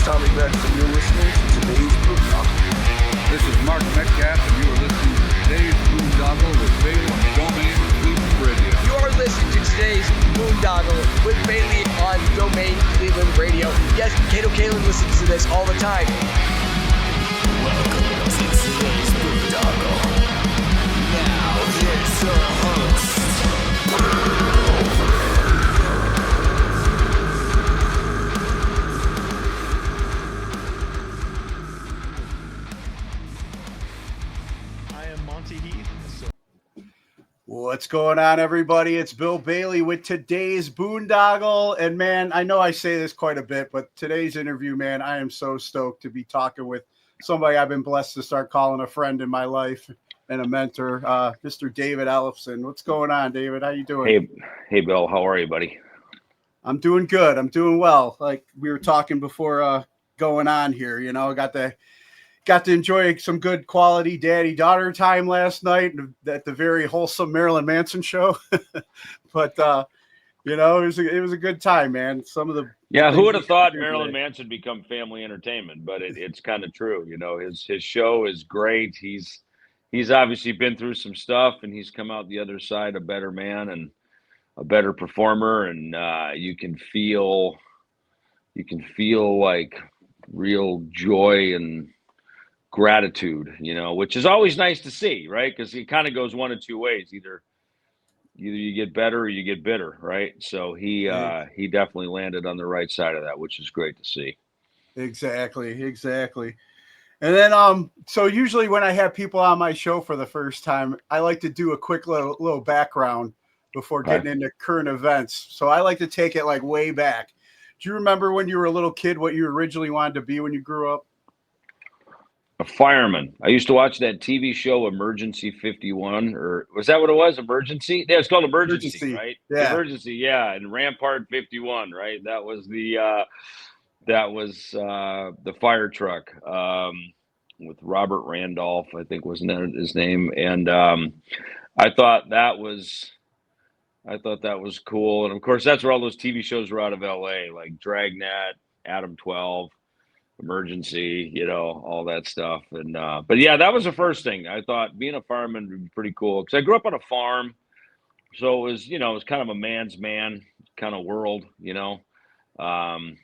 Tommy Rex, and you're listening to today's Boondoggle. This is Mark Metcalf, and you are listening to today's Boondoggle with Bailey on Domain Cleveland Radio. You are listening to today's Boondoggle with Bailey on Domain Cleveland Radio. Yes, Kato Kalin listens to this all the time. Welcome to today's Boondoggle. Now, here's your host. What's going on, everybody? It's Bill Bailey with today's Boondoggle. And man, I know I say this quite a bit, but today's interview, man, I am so stoked to be talking with somebody I've been blessed to start calling a friend in my life and a mentor, Mr. David Ellefson. What's going on, David? How you doing? Hey, Bill. How are you, buddy? I'm doing good. I'm doing well. Like we were talking before going on here, you know, got to enjoy some good quality daddy-daughter time last night at the very wholesome Marilyn Manson show. But, you know, it was a good time, man. Some of the who would have thought Marilyn Manson become family entertainment? But it's kind of true. You know, his show is great. He's obviously been through some stuff, and he's come out the other side a better man and a better performer. And you can feel like real joy and gratitude, you know, which is always nice to see, right? Because it kind of goes one of two ways: either you get better or you get bitter, right? So he definitely landed on the right side of that, which is great to see. Exactly. And then so usually when I have people on my show for the first time, I like to do a quick little background before getting into current events. So I like to take it like way back. Do you remember when you were a little kid what you originally wanted to be when you grew up? A fireman. I used to watch that TV show Emergency 51, or was that what it was? Emergency? Yeah, it's called Emergency. Right? Yeah. Emergency, yeah, and Rampart 51, right? That was the fire truck with Robert Randolph, I think wasn't that his name, and I thought that was cool, and of course that's where all those TV shows were out of LA, like Dragnet, Adam 12. Emergency, you know, all that stuff. And but yeah, that was the first thing. I thought being a fireman would be pretty cool because I grew up on a farm, so it was kind of a man's man kind of world, you know. Funny,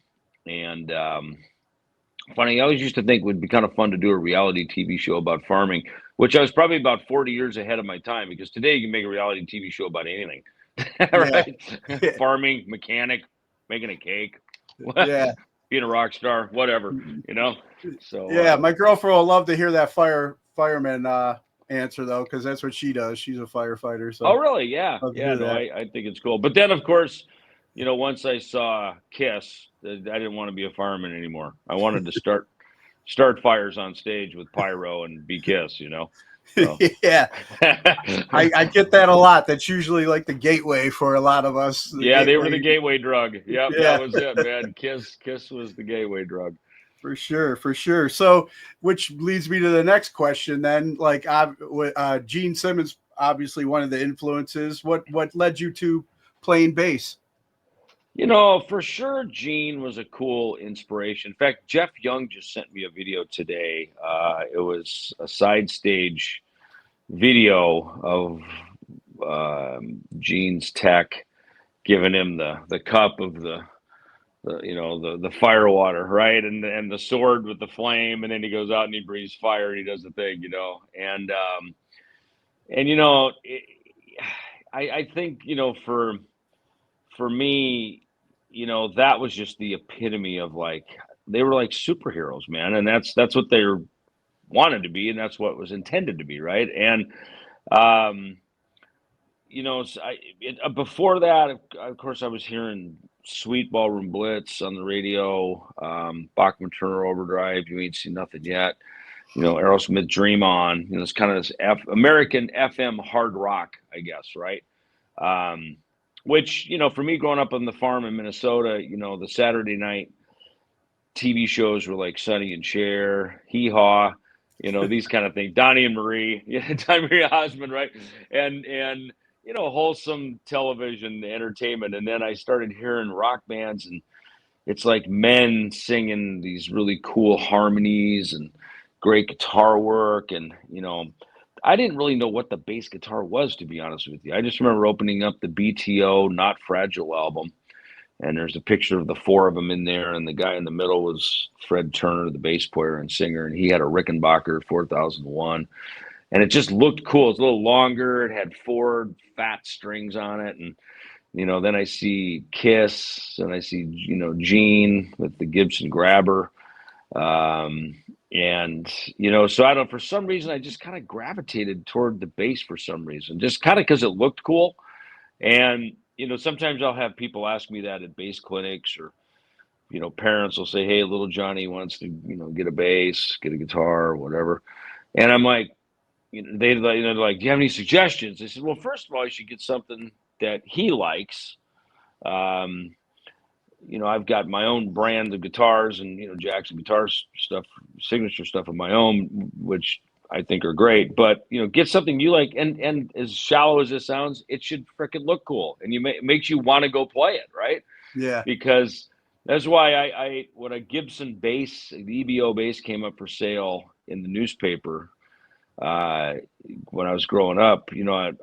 I always used to think it would be kind of fun to do a reality TV show about farming, which I was probably about 40 years ahead of my time, because today you can make a reality TV show about anything. Right? Yeah. Farming, mechanic, making a cake. Yeah. Being a rock star, whatever, you know. So yeah, my girlfriend will love to hear that fireman answer though, because that's what she does. She's a firefighter. So. Oh, really? Yeah, yeah. No, I think it's cool. But then, of course, you know, once I saw KISS, I didn't want to be a fireman anymore. I wanted to start fires on stage with pyro and be KISS, you know. So. Yeah, I get that a lot. That's usually like the gateway for a lot of us. They were the gateway drug. Yep, yeah, that was it, man. KISS was the gateway drug. For sure. So, which leads me to the next question then. Like, Gene Simmons, obviously one of the influences. What led you to playing bass? You know, for sure, Gene was a cool inspiration. In fact, Jeff Young just sent me a video today. It was a side stage video of Gene's tech giving him the cup of the fire water, right, and the sword with the flame, and then he goes out and he breathes fire and he does the thing, you know, and you know, I think, you know, for me, you know, that was just the epitome of, like, they were like superheroes, man. And that's what they wanted to be. And that's what was intended to be. Right. And, you know, before that, of course, I was hearing Sweet Ballroom Blitz on the radio, Bachman Turner Overdrive, You Ain't Seen Nothing Yet, you know, Aerosmith Dream On, you know, it's kind of this American FM hard rock, I guess. Right. Which, you know, for me growing up on the farm in Minnesota, you know, the Saturday night TV shows were like Sonny and Cher, Hee Haw, you know, these kind of things. Donnie and Marie, Donnie Marie Osmond, right? And you know, wholesome television entertainment. And then I started hearing rock bands, and it's like men singing these really cool harmonies and great guitar work. And, I didn't really know what the bass guitar was, to be honest with you. I just remember opening up the BTO Not Fragile album, and there's a picture of the four of them in there, and the guy in the middle was Fred Turner, the bass player and singer, and he had a Rickenbacker 4001, and it just looked cool. It was a little longer. It had four fat strings on it, and then I see Kiss, and I see Gene with the Gibson Grabber, and so I don't. For some reason, I just kind of gravitated toward the bass for some reason, just kind of because it looked cool, and. Sometimes I'll have people ask me that at bass clinics, or, parents will say, hey, little Johnny wants to, get a bass, get a guitar, or whatever. And I'm like, they're like, do you have any suggestions? I said, well, first of all, you should get something that he likes. I've got my own brand of guitars and, Jackson guitars stuff, signature stuff of my own, which I think are great, but get something you like, and as shallow as it sounds, it should freaking look cool, and it makes you want to go play it, right? Yeah. Because that's why I when a Gibson bass, the EBO bass came up for sale in the newspaper when I was growing up,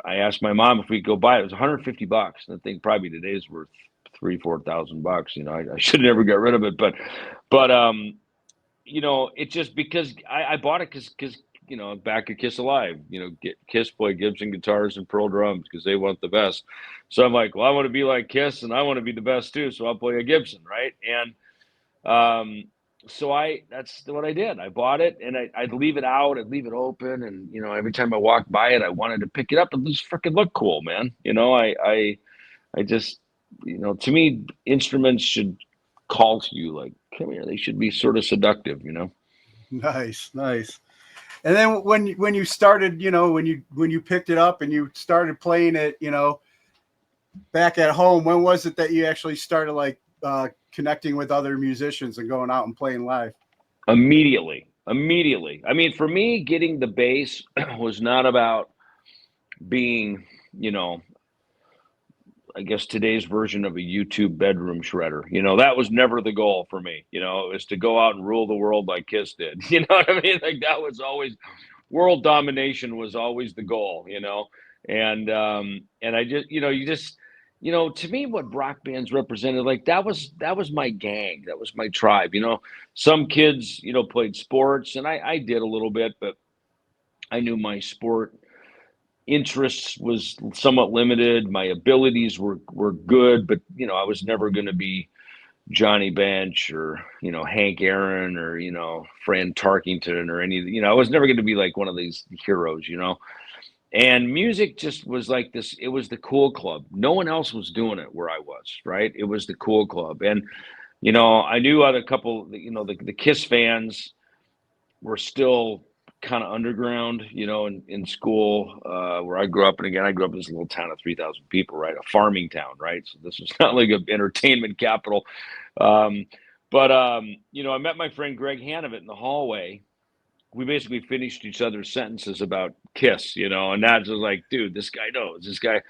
I asked my mom if we could go buy it. It was $150, and I think probably today is worth $3,000-4,000. I should never get rid of it, but it just because I bought it because back at Kiss Alive, Kiss play Gibson guitars and Pearl drums because they want the best. So I'm like, well, I want to be like Kiss, and I want to be the best too. So I'll play a Gibson, right? And so that's what I did. I bought it, and I'd leave it out, I'd leave it open, and every time I walked by it, I wanted to pick it up and just freaking look cool, man. I just to me, instruments should call to you like, come here. They should be sort of seductive, Nice. And then when you started, when you picked it up and you started playing it, back at home, when was it that you actually started like connecting with other musicians and going out and playing live? Immediately. I mean, for me, getting the bass was not about being, I guess today's version of a YouTube bedroom shredder. That was never the goal for me. It was to go out and rule the world like Kiss did. You know what I mean? Like that was always, world domination was always the goal, and I just, to me, what rock bands represented, like that was my gang. That was my tribe. Some kids, played sports, and I did a little bit, but I knew my sport interests was somewhat limited. My abilities were good, but I was never going to be Johnny Bench or Hank Aaron or Fran Tarkington or any. I was never going to be like one of these heroes. And music just was like this. It was the cool club. No one else was doing it where I was. Right. It was the cool club, and I knew a couple. The Kiss fans were still kind of underground, in school where I grew up. And again, I grew up in this little town of 3,000 people, right? A farming town, right? So this was not like an entertainment capital. I met my friend Greg Hanovitt in the hallway. We basically finished each other's sentences about Kiss, and that's just like, dude, this guy knows. This guy,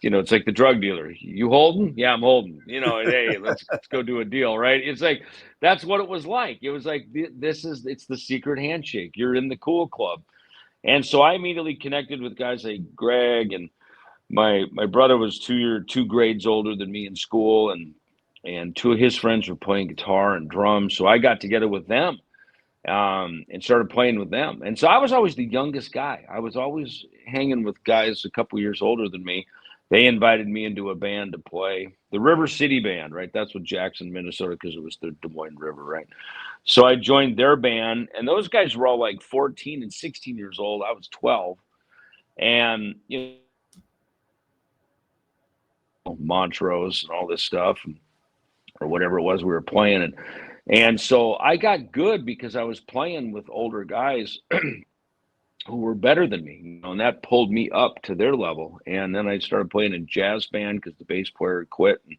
it's like the drug dealer. You holding? Yeah, I'm holding. Hey, let's go do a deal, right? It's like that's what it was like. It was like it's the secret handshake. You're in the cool club, and so I immediately connected with guys like Greg, and my brother was 2 grades older than me in school, and two of his friends were playing guitar and drums, so I got together with them. And started playing with them. And so I was always the youngest guy. I was always hanging with guys a couple years older than me. They invited me into a band to play the River City Band, right? That's what Jackson, Minnesota, because it was the Des Moines River, right? So I joined their band, and those guys were all like 14 and 16 years old. I was 12. And, Montrose and all this stuff, or whatever it was we were playing. And so I got good because I was playing with older guys who were better than me, and that pulled me up to their level. And then I started playing in jazz band because the bass player quit, and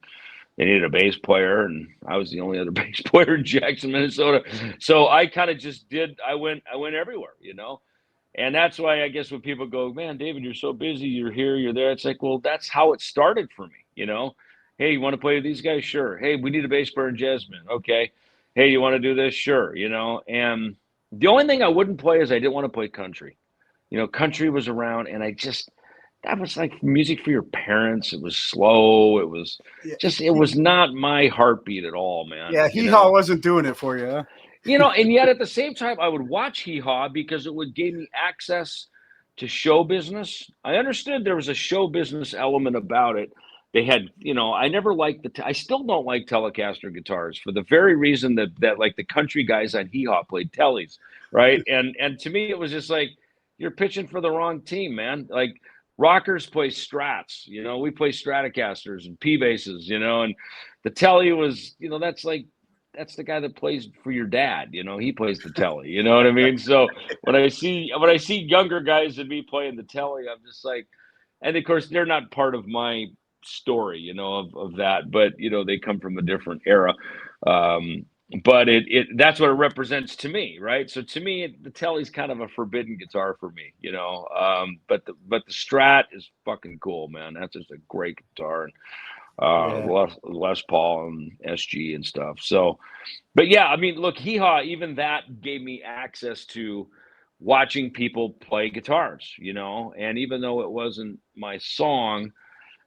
they needed a bass player, and I was the only other bass player in Jackson, Minnesota. So I kind of just I went everywhere, And that's why I guess when people go, man, David, you're so busy, you're here, you're there. It's like, well, that's how it started for me, Hey, you want to play with these guys? Sure. Hey, we need a bass player and jazzman. Okay. Hey, you want to do this? Sure. And the only thing I wouldn't play is I didn't want to play country. Country was around, and that was like music for your parents. It was slow. It was Yeah, it was not my heartbeat at all, man. yeah, Hee Haw wasn't doing it for you. Huh? And yet at the same time, I would watch Hee Haw because it would give me access to show business. I understood there was a show business element about it. They had, I never liked I still don't like Telecaster guitars for the very reason that like the country guys on Hee Haw played Tellys, right? And to me, it was just like, you're pitching for the wrong team, man. Like rockers play Strats, we play Stratocasters and P basses, and the Telly was, that's the guy that plays for your dad, he plays the Telly, you know what I mean? So when I see younger guys than me playing the Telly, I'm just like, and of course they're not part of my story, of that, but they come from a different era. But that's what it represents to me, right? So to me, the Telly's kind of a forbidden guitar for me, but the Strat is fucking cool, man. That's just a great guitar. And Les Paul and SG and stuff. So, but yeah, I mean, look, Hee Haw, even that gave me access to watching people play guitars, and even though it wasn't my song,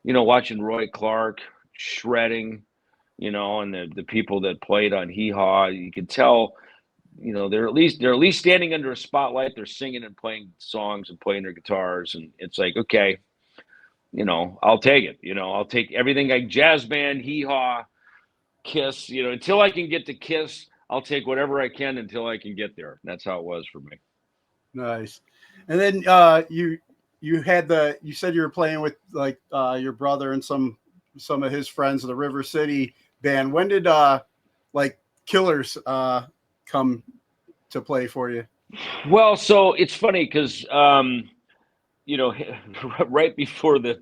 watching Roy Clark shredding, and the people that played on Hee Haw, you could tell, they're at least standing under a spotlight. They're singing and playing songs and playing their guitars, and it's like, okay, I'll take it. I'll take everything like jazz band, Hee Haw, KISS. Until I can get to KISS, I'll take whatever I can until I can get there. And that's how it was for me. Nice. And then you said you were playing with like your brother and some of his friends of the River City band. When did like Killers come to play for you? Well, so it's funny because right before the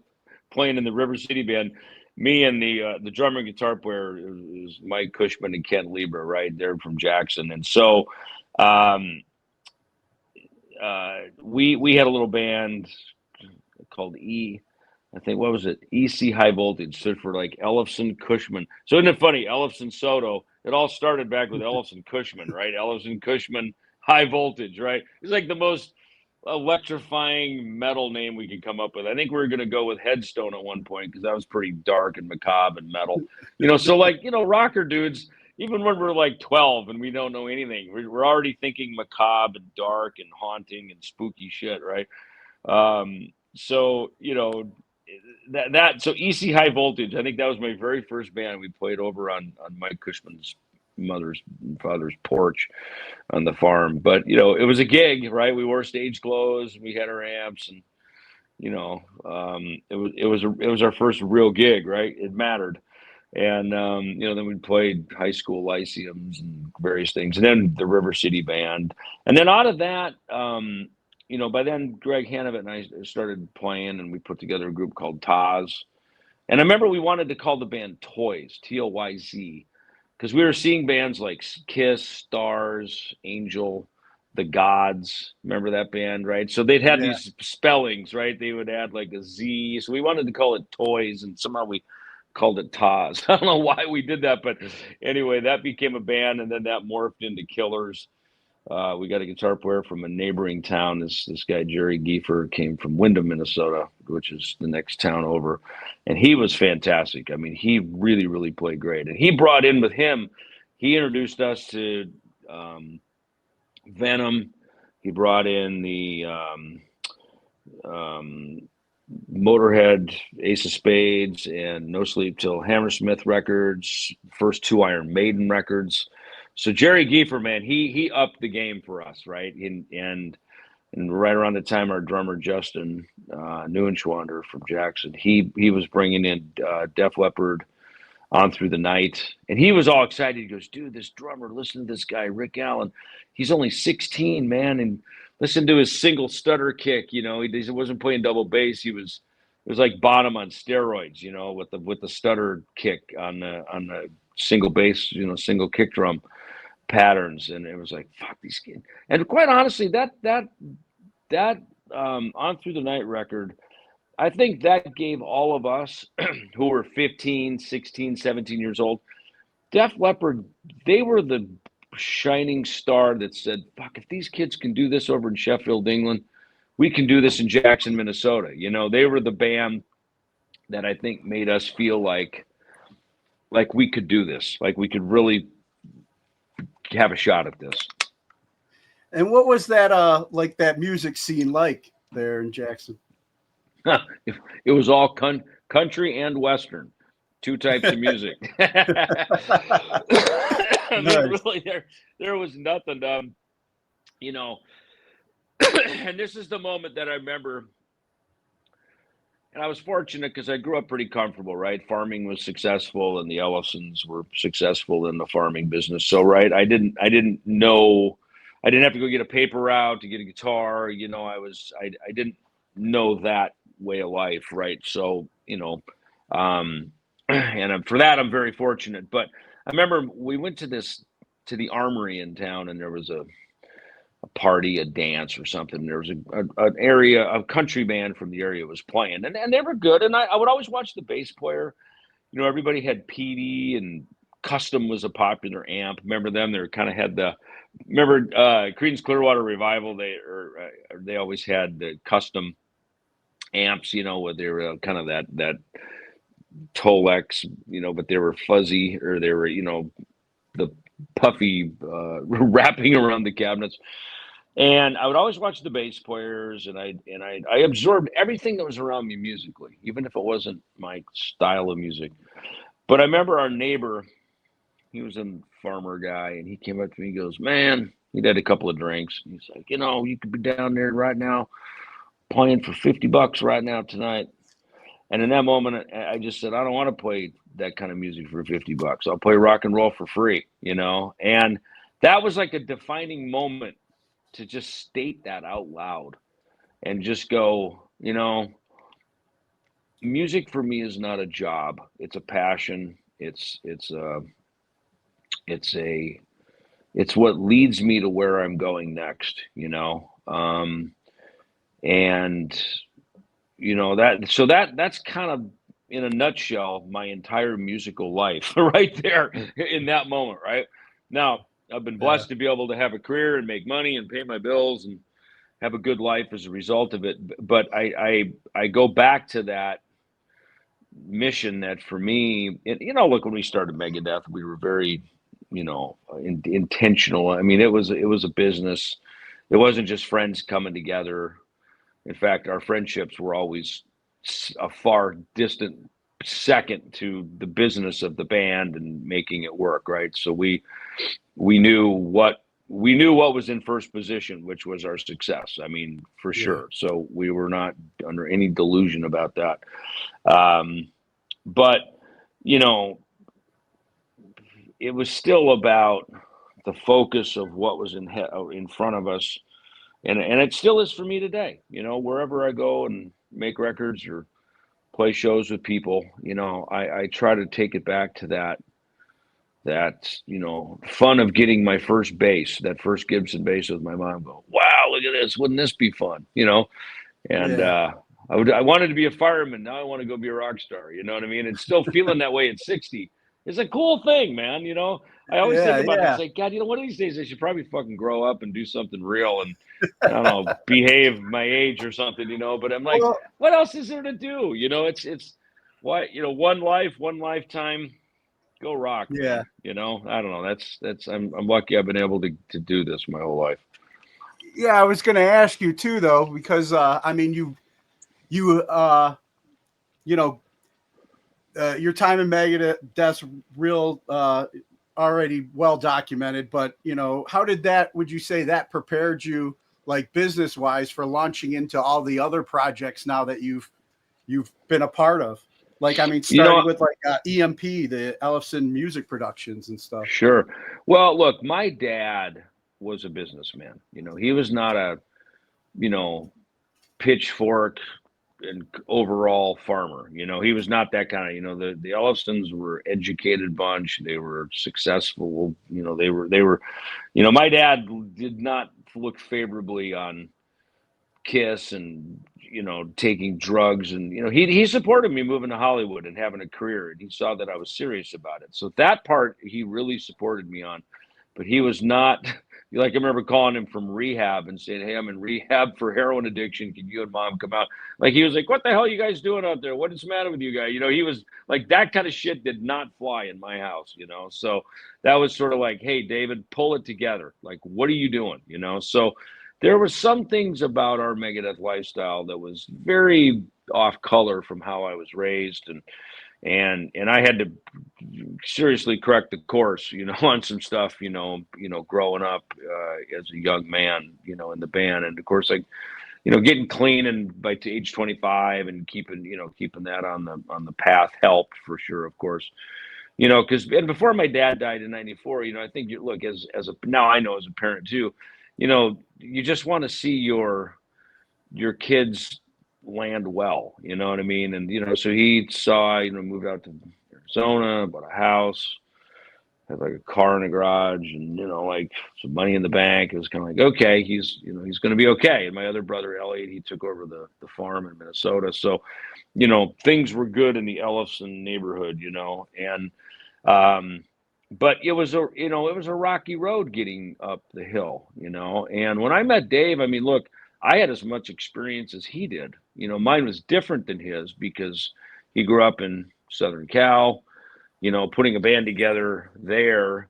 playing in the River City band, me and the drummer and guitar player is Mike Cushman and Ken Lieber, right? They're from Jackson, and so we had a little band called I think, what was it? EC High Voltage, stood for like Ellefson Cushman. So isn't it funny? Ellefson Soto. It all started back with Ellefson Cushman, right? Ellefson Cushman High Voltage, right? It's like the most electrifying metal name we could come up with. I think we were going to go with Headstone at one point because that was pretty dark and macabre and metal. So like, rocker dudes, even when we're like 12 and we don't know anything, we're already thinking macabre and dark and haunting and spooky shit, right? So so EC High Voltage, I think that was my very first band. We played over on Mike Cushman's mother's and father's porch on the farm, but it was a gig, right? We wore stage clothes, we had our amps, and it was our first real gig, right? It mattered. And then we played high school lyceums and various things, and then the River City band, and then out of that, by then Greg Hanovet and I started playing, and we put together a group called Taz. And I remember we wanted to call the band Toys, T-O-Y-Z, because we were seeing bands like KISS, Stars, Angel, The Gods. Remember that band, right? So they'd have these spellings, right? They would add like a Z. So we wanted to call it Toys, and somehow we called it Taz. I don't know why we did that, but anyway, that became a band, and then that morphed into Killers. We got a guitar player from a neighboring town. This guy, Jerry Giefer, came from Windham, Minnesota, which is the next town over. And he was fantastic. I mean, he really, really played great. And he brought in with him, he introduced us to Venom. He brought in the Motorhead, Ace of Spades, and No Sleep Till Hammersmith records, first two Iron Maiden records. So Jerry Giefer, man, he upped the game for us, right? And right around the time our drummer Justin Neuenschwander from Jackson, he was bringing in Def Leppard, On Through the Night, and he was all excited. He goes, "Dude, this drummer, listen to this guy, Rick Allen. He's only 16, man, and listen to his single stutter kick. He wasn't playing double bass. It was like Bonham on steroids, with the stutter kick on the single bass, single kick drum patterns." And it was like, fuck these kids. And quite honestly, that On Through the Night record, I think that gave all of us who were 15, 16, 17 years old, Def Leppard, they were the shining star that said, fuck, if these kids can do this over in Sheffield, England, we can do this in Jackson, Minnesota. You know, they were the band that I think made us feel like we could do this, like we could really have a shot at this. And what was that like that music scene like there in Jackson? It was all country and Western, two types of music. I mean, Nice. really, there was nothing, you know, and this is the moment that I remember, and I was fortunate because I grew up pretty comfortable, right? Farming was successful, and the Ellefsons were successful in the farming business. So, right, I didn't have to go get a paper route to get a guitar. You know, I didn't know that way of life, right? So, you know, and for that, I'm very fortunate. But I remember we went to the Armory in town, and there was a party, a dance or something. There was a country band from the area was playing, and they were good. And I would always watch the bass player. You know, everybody had PD, and Custom was a popular amp. Remember them? They kind of had Creedence Clearwater Revival. They always had the Custom amps, you know, where they were kind of that Tolex, you know, but they were fuzzy, or they were, you know, the puffy wrapping around the cabinets. And I would always watch the bass players, and I absorbed everything that was around me musically, even if it wasn't my style of music. But I remember our neighbor, he was a farmer guy, and he came up to me and goes, man, he'd had a couple of drinks. And he's like, you know, you could be down there right now playing for $50 right now tonight. And in that moment, I just said, I don't want to play that kind of music for $50. I'll play rock and roll for free, you know? And that was like a defining moment to just state that out loud and just go, you know, music for me is not a job. It's a passion. It's what leads me to where I'm going next, you know? And you know, that's kind of, in a nutshell, my entire musical life right there in that moment, right? Now, I've been blessed to be able to have a career and make money and pay my bills and have a good life as a result of it. But I go back to that mission that for me, you know, look, when we started Megadeth, we were very, you know, intentional. I mean, it was a business. It wasn't just friends coming together. In fact, our friendships were always a far distant second to the business of the band and making it work, right? So we knew what was in first position, which was our success. I mean, for sure. So we were not under any delusion about that. But you know, it was still about the focus of what was in front of us. And it still is for me today, you know, wherever I go and make records or play shows with people, you know, I try to take it back to that, you know, fun of getting my first bass, that first Gibson bass with my mom. Go, wow, look at this. Wouldn't this be fun? You know? And I wanted to be a fireman. Now I want to go be a rock star. You know what I mean? And still feeling that way at 60 is a cool thing, man. You know, I always think about it. It's like, God, you know, one of these days I should probably fucking grow up and do something real and, I don't know, behave my age or something, you know, but I'm like, what else is there to do? You know, it's what, you know, one life, one lifetime, go rock. Yeah. Man. You know, I don't know. That's, I'm lucky I've been able to do this my whole life. Yeah. I was going to ask you too, though, because, I mean, you know, your time in Megadeth's real, already well documented, but you know, how did that, would you say that prepared you like business wise for launching into all the other projects now that you've been a part of? Like, I mean, starting with like EMP, the Ellefson music productions and stuff. Sure. Well, look, my dad was a businessman. You know, he was not a, you know, pitchfork and overall farmer. You know, he was not that kind of, you know, the Ellefsons were educated bunch. They were successful. You know, they were, you know, my dad did not look favorably on KISS and, taking drugs. And, he supported me moving to Hollywood and having a career. And he saw that I was serious about it. So that part he really supported me on. But he was not, like, I remember calling him from rehab and saying, "Hey, I'm in rehab for heroin addiction. Can you and Mom come out?" Like, he was like, "What the hell are you guys doing out there? What is the matter with you guys?" He was like, that kind of shit did not fly in my house, So that was sort of like, "Hey, David, pull it together. Like, what are you doing?" So there were some things about our Megadeth lifestyle that was very off color from how I was raised. And I had to seriously correct the course, on some stuff, growing up as a young man, in the band. And of course, like, getting clean and by age 25 and keeping that on the path helped for sure, of course. Because and before my dad died in '94, I think look, as a now I know as a parent too, you just want to see your kids land well, you know what I mean? And so he saw, moved out to Arizona, bought a house, had like a car in the garage, and like some money in the bank. It was kind of like, okay, he's going to be okay. And my other brother Elliot, he took over the farm in Minnesota, so things were good in the Ellefson neighborhood, and but it was a rocky road getting up the hill, and when I met Dave, I mean, look, I had as much experience as he did. Mine was different than his because he grew up in Southern Cal, putting a band together there,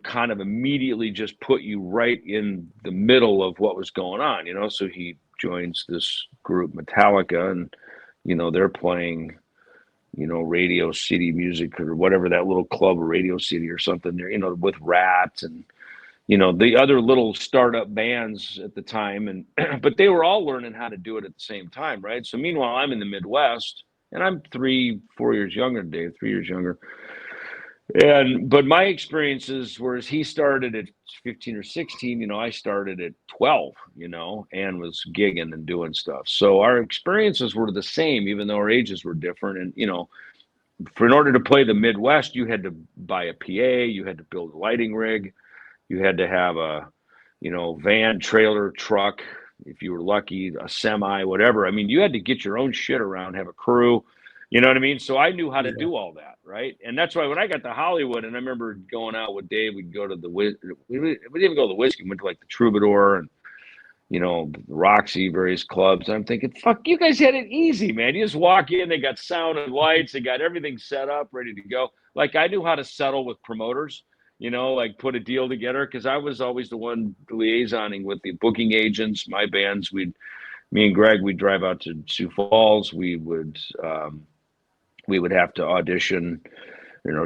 kind of immediately just put you right in the middle of what was going on, so he joins this group Metallica, and, they're playing, Radio City Music or whatever, that little club, Radio City or something there, with Rats and, the other little startup bands at the time. And, but they were all learning how to do it at the same time. Right. So meanwhile, I'm in the Midwest and I'm 3-4 years younger than Dave, 3 years younger. But my experiences, whereas he started at 15 or 16, I started at 12, and was gigging and doing stuff. So our experiences were the same, even though our ages were different. And, in order to play the Midwest, you had to buy a PA, you had to build a lighting rig. You had to have a, van, trailer, truck, if you were lucky, a semi, whatever. I mean, you had to get your own shit around, have a crew, you know what I mean? So I knew how to do all that, right? And that's why when I got to Hollywood, and I remember going out with Dave, we'd go to we didn't even go to the Whiskey, we went to like the Troubadour and, Roxy, various clubs. I'm thinking, fuck, you guys had it easy, man. You just walk in, they got sound and lights, they got everything set up, ready to go. Like, I knew how to settle with promoters. Like put a deal together, because I was always the one liaisoning with the booking agents, my bands. Me and Greg, we'd drive out to Sioux Falls. We would have to audition,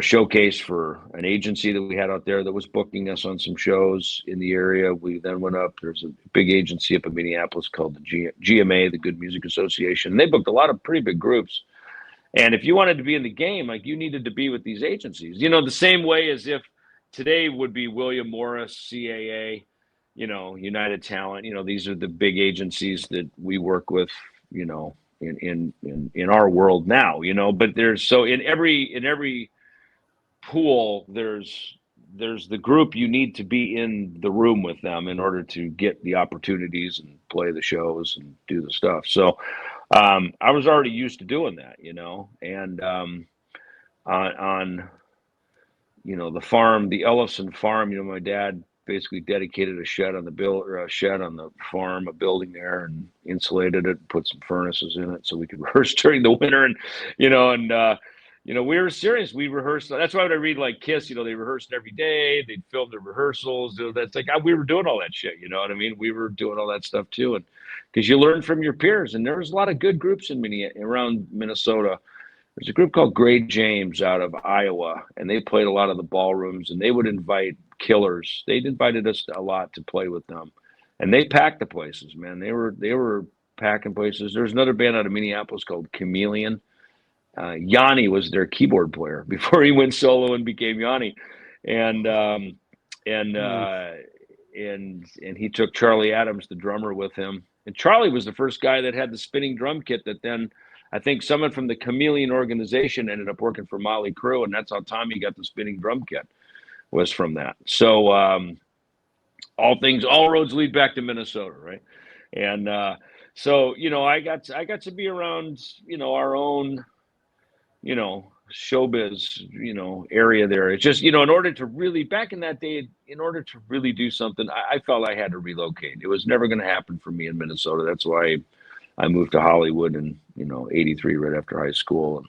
showcase for an agency that we had out there that was booking us on some shows in the area. We then went up. There's a big agency up in Minneapolis called the GMA, the Good Music Association. And they booked a lot of pretty big groups. And if you wanted to be in the game, like, you needed to be with these agencies, the same way as if today would be William Morris, CAA, United Talent. These are the big agencies that we work with, in our world now. But there's in every pool, there's the group you need to be in the room with them in order to get the opportunities and play the shows and do the stuff. So I was already used to doing that, and on the farm, the Ellefson farm, my dad basically dedicated a shed on the farm, a building there, and insulated it, put some furnaces in it so we could rehearse during the winter. And, we were serious. We rehearsed. That's why when I read like KISS, they rehearsed every day. They'd film their rehearsals. That's like, we were doing all that shit. You know what I mean? We were doing all that stuff too. And because you learn from your peers, and there was a lot of good groups around Minnesota. There's a group called Great James out of Iowa, and they played a lot of the ballrooms, and they would invite killers. They invited us a lot to play with them, and they packed the places, man. They were packing places. There's another band out of Minneapolis called Chameleon. Yanni was their keyboard player before he went solo and became Yanni, and he took Charlie Adams, the drummer, with him. And Charlie was the first guy that had the spinning drum kit that then, I think someone from the Chameleon organization ended up working for Motley Crue, and that's how Tommy got the spinning drum kit, was from that. So all roads lead back to Minnesota, right? And so, I got to be around, our own, showbiz, area there. It's just, in order to really, back in that day, in order to really do something, I felt I had to relocate. It was never going to happen for me in Minnesota. That's why I moved to Hollywood in, 83, right after high school. And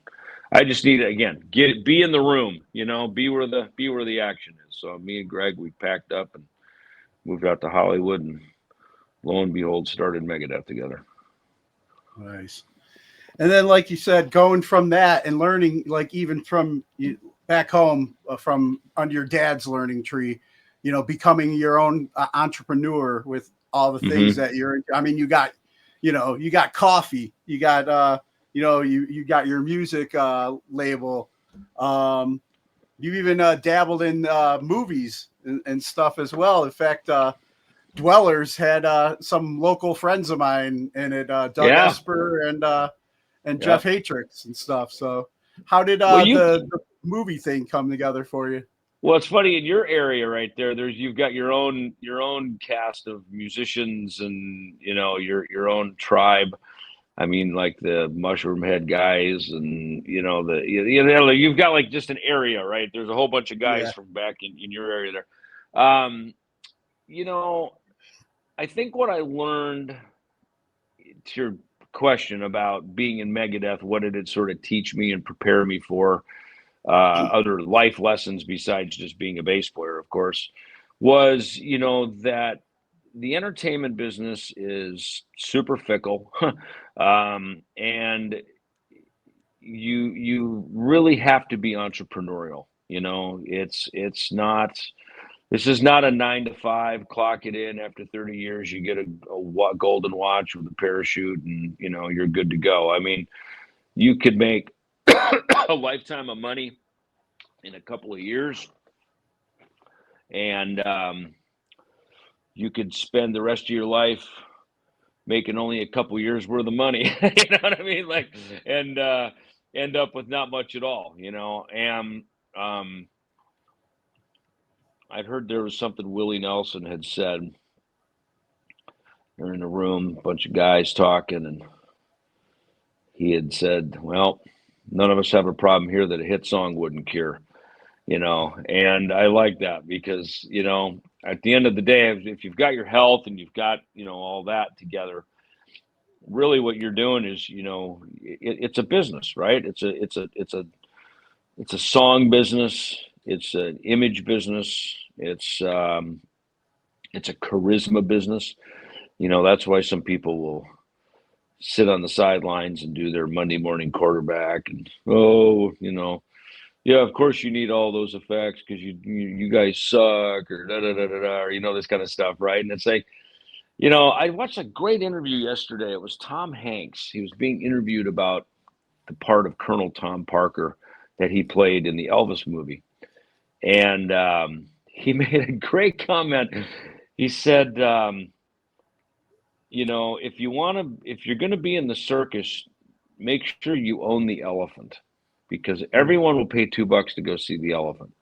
I just needed, again, be in the room, be where the action is. So me and Greg, we packed up and moved out to Hollywood, and lo and behold, started Megadeth together. Nice. And then, like you said, going from that and learning, like even from back home, from under your dad's learning tree, becoming your own entrepreneur with all the things that you're. I mean, you got coffee, you got, you got your music label. You even dabbled in movies and stuff as well. In fact, Dwellers had some local friends of mine in it, Doug Esper and Jeff Hatrix and stuff. So how did the movie thing come together for you? Well, it's funny, in your area right there, you've got your own cast of musicians and, your own tribe. I mean, like the Mushroom Head guys and, you've got like just an area, right? There's a whole bunch of guys from back in your area there. I think what I learned, to your question about being in Megadeth, what did it sort of teach me and prepare me for other life lessons besides just being a bass player, of course, was, that the entertainment business is super fickle. And you really have to be entrepreneurial. This is not a 9 to 5, clock it in. After 30 years, you get a golden watch with a parachute and, you're good to go. I mean, you could make a lifetime of money in a couple of years, and you could spend the rest of your life making only a couple years worth of money. You know what I mean? Like, and end up with not much at all, and I'd heard there was something Willie Nelson had said. They're in a room, a bunch of guys talking, and he had said, well, none of us have a problem here that a hit song wouldn't cure, and I like that because, at the end of the day, if you've got your health and you've got, all that together, really what you're doing is, it's a business, right? It's a song business. It's an image business. It's a charisma business. That's why some people will sit on the sidelines and do their Monday morning quarterback and, yeah, of course you need all those effects because you guys suck or da-da-da-da-da, or, this kind of stuff, right? And it's like, I watched a great interview yesterday. It was Tom Hanks. He was being interviewed about the part of Colonel Tom Parker that he played in the Elvis movie. And he made a great comment. He said, if you're going to be in the circus, make sure you own the elephant, because everyone will pay $2 to go see the elephant,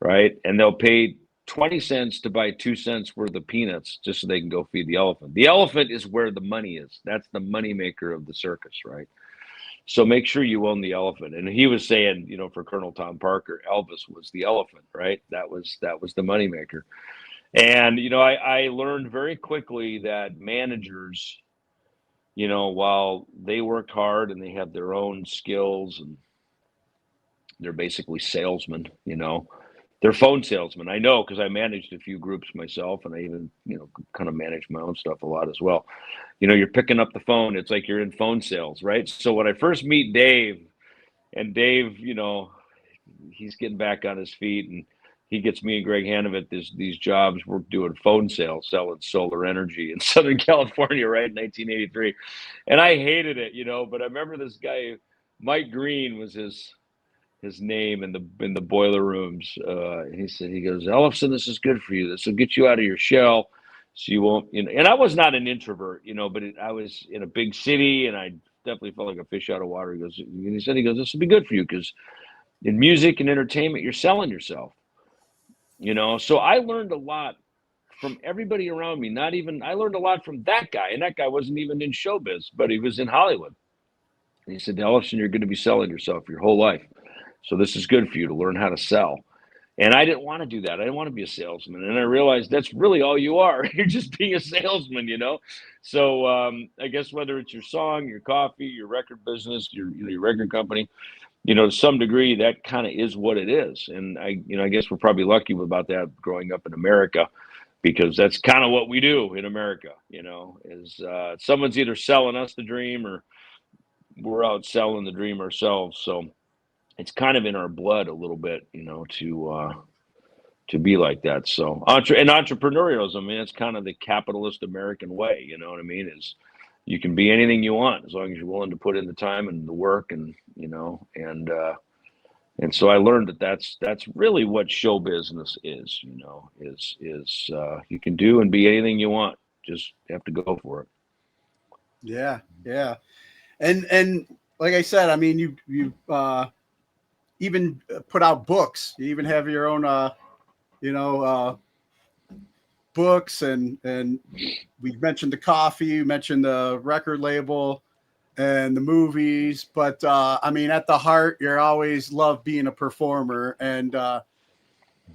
right? And they'll pay 20 cents to buy 2 cents worth of peanuts just so they can go feed the elephant. The elephant is where the money is. That's the money maker of the circus, right? So make sure you own the elephant. And he was saying, for Colonel Tom Parker, Elvis was the elephant, right? That was the moneymaker. And, I learned very quickly that managers, while they worked hard and they have their own skills and they're basically salesmen, they're phone salesmen. I know, because I managed a few groups myself, and I even, kind of manage my own stuff a lot as well. You're picking up the phone. It's like you're in phone sales, right? So when I first meet Dave, and Dave, he's getting back on his feet, and he gets me and Greg Hanovet these jobs. We're doing phone sales, selling solar energy in Southern California, right, in 1983. And I hated it, but I remember this guy, Mike Green was his name in the boiler rooms. He goes, Ellefson, this is good for you. This will get you out of your shell, so you won't. And I was not an introvert, but I was in a big city, and I definitely felt like a fish out of water. He goes, this will be good for you because in music and entertainment, you're selling yourself. So I learned a lot from everybody around me. I learned a lot from that guy, and that guy wasn't even in showbiz, but he was in Hollywood. And he said, Ellefson, you're going to be selling yourself your whole life. So this is good for you to learn how to sell. And I didn't want to do that. I didn't want to be a salesman. And I realized that's really all you are. You're just being a salesman, you know? So I guess whether it's your song, your coffee, your record business, your record company, you know, to some degree, that kind of is what it is. And I guess we're probably lucky about that growing up in America, because that's kind of what we do in America, you know, is someone's either selling us the dream or we're out selling the dream ourselves. So it's kind of in our blood a little bit, you know, to be like that. So and entrepreneurialism, I mean, it's kind of the capitalist American way, you know what I mean? Is you can be anything you want as long as you're willing to put in the time and the work, and you know, and so I learned that that's really what show business is, you know, is you can do and be anything you want, just have to go for it. Yeah, yeah, and like I said, I mean, you even put out books. You even have your own, books, and we mentioned the coffee, you mentioned the record label and the movies, but I mean, at the heart, you're always love being a performer, and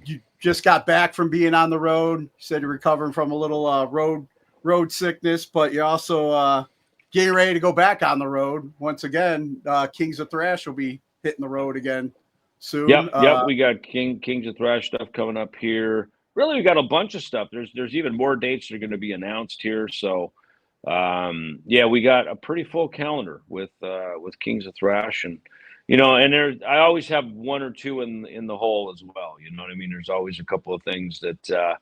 you just got back from being on the road. You said you're recovering from a little road sickness, but you're also getting ready to go back on the road once again. Kings of Thrash will be hitting the road again soon. Yep. We got Kings of Thrash stuff coming up here. Really, we got a bunch of stuff. There's even more dates that are going to be announced here. So, we got a pretty full calendar with Kings of Thrash, and you know, and I always have one or two in the hole as well. You know what I mean? There's always a couple of things that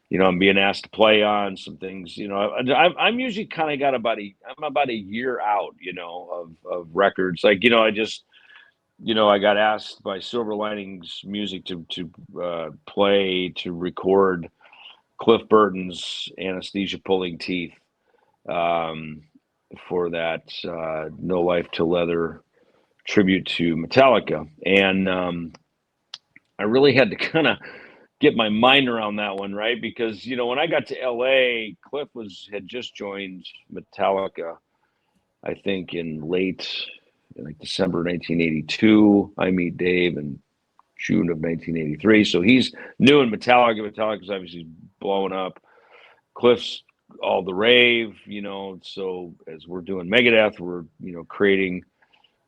you know, I'm being asked to play on some things. You know, I'm usually kind of got I'm about a year out, you know, of records. Like, you know, I got asked by Silver Linings Music to record Cliff Burton's Anesthesia Pulling Teeth for that No Life to Leather tribute to Metallica. And I really had to kind of get my mind around that one, right? Because, you know, when I got to LA, Cliff had just joined Metallica, I think in like December 1982. I meet Dave in June of 1983. So he's new in Metallica. Metallica's obviously blowing up. Cliff's all the rave, you know. So as we're doing Megadeth, we're, you know,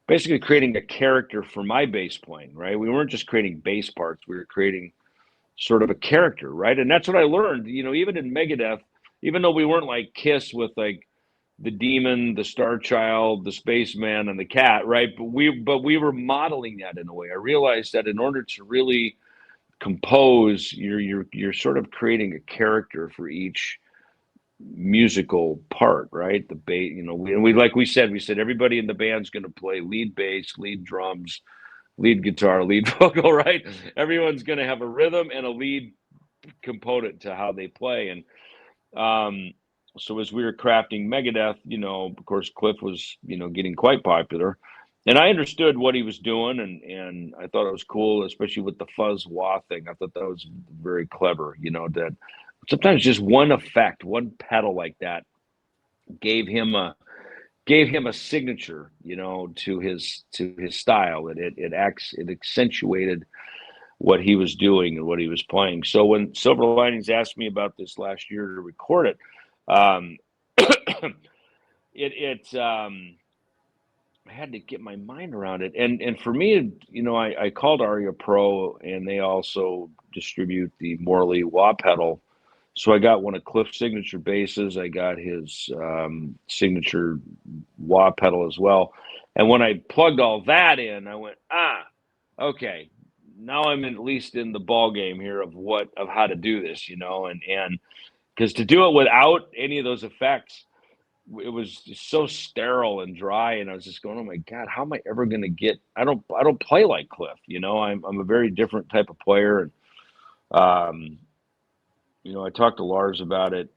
basically creating a character for my bass playing, right? We weren't just creating bass parts. We were creating sort of a character, right? And that's what I learned, you know, even in Megadeth, even though we weren't like KISS with like the demon, the star child, the spaceman, and the cat, right? But we were modeling that in a way. I realized that in order to really compose, you're sort of creating a character for each musical part, right? The bass, you know, we said everybody in the band's going to play lead bass, lead drums, lead guitar, lead vocal, right? Everyone's going to have a rhythm and a lead component to how they play. And so as we were crafting Megadeth, you know, of course, Cliff was, you know, getting quite popular. And I understood what he was doing, and I thought it was cool, especially with the fuzz wah thing. I thought that was very clever, you know, that sometimes just one effect, one pedal like that gave him a signature, you know, to his style. It accentuated what he was doing and what he was playing. So when Silver Linings asked me about this last year to record it, I had to get my mind around it. And for me, you know, I called Aria Pro, and they also distribute the Morley wah pedal. So I got one of Cliff's signature basses. I got his signature wah pedal as well. And when I plugged all that in, I went, okay, now I'm at least in the ball game here of how to do this, you know, and because to do it without any of those effects, it was just so sterile and dry, and I was just going, oh my God, how am I ever going to get? I don't play like Cliff, you know. I'm a very different type of player, and you know, I talked to Lars about it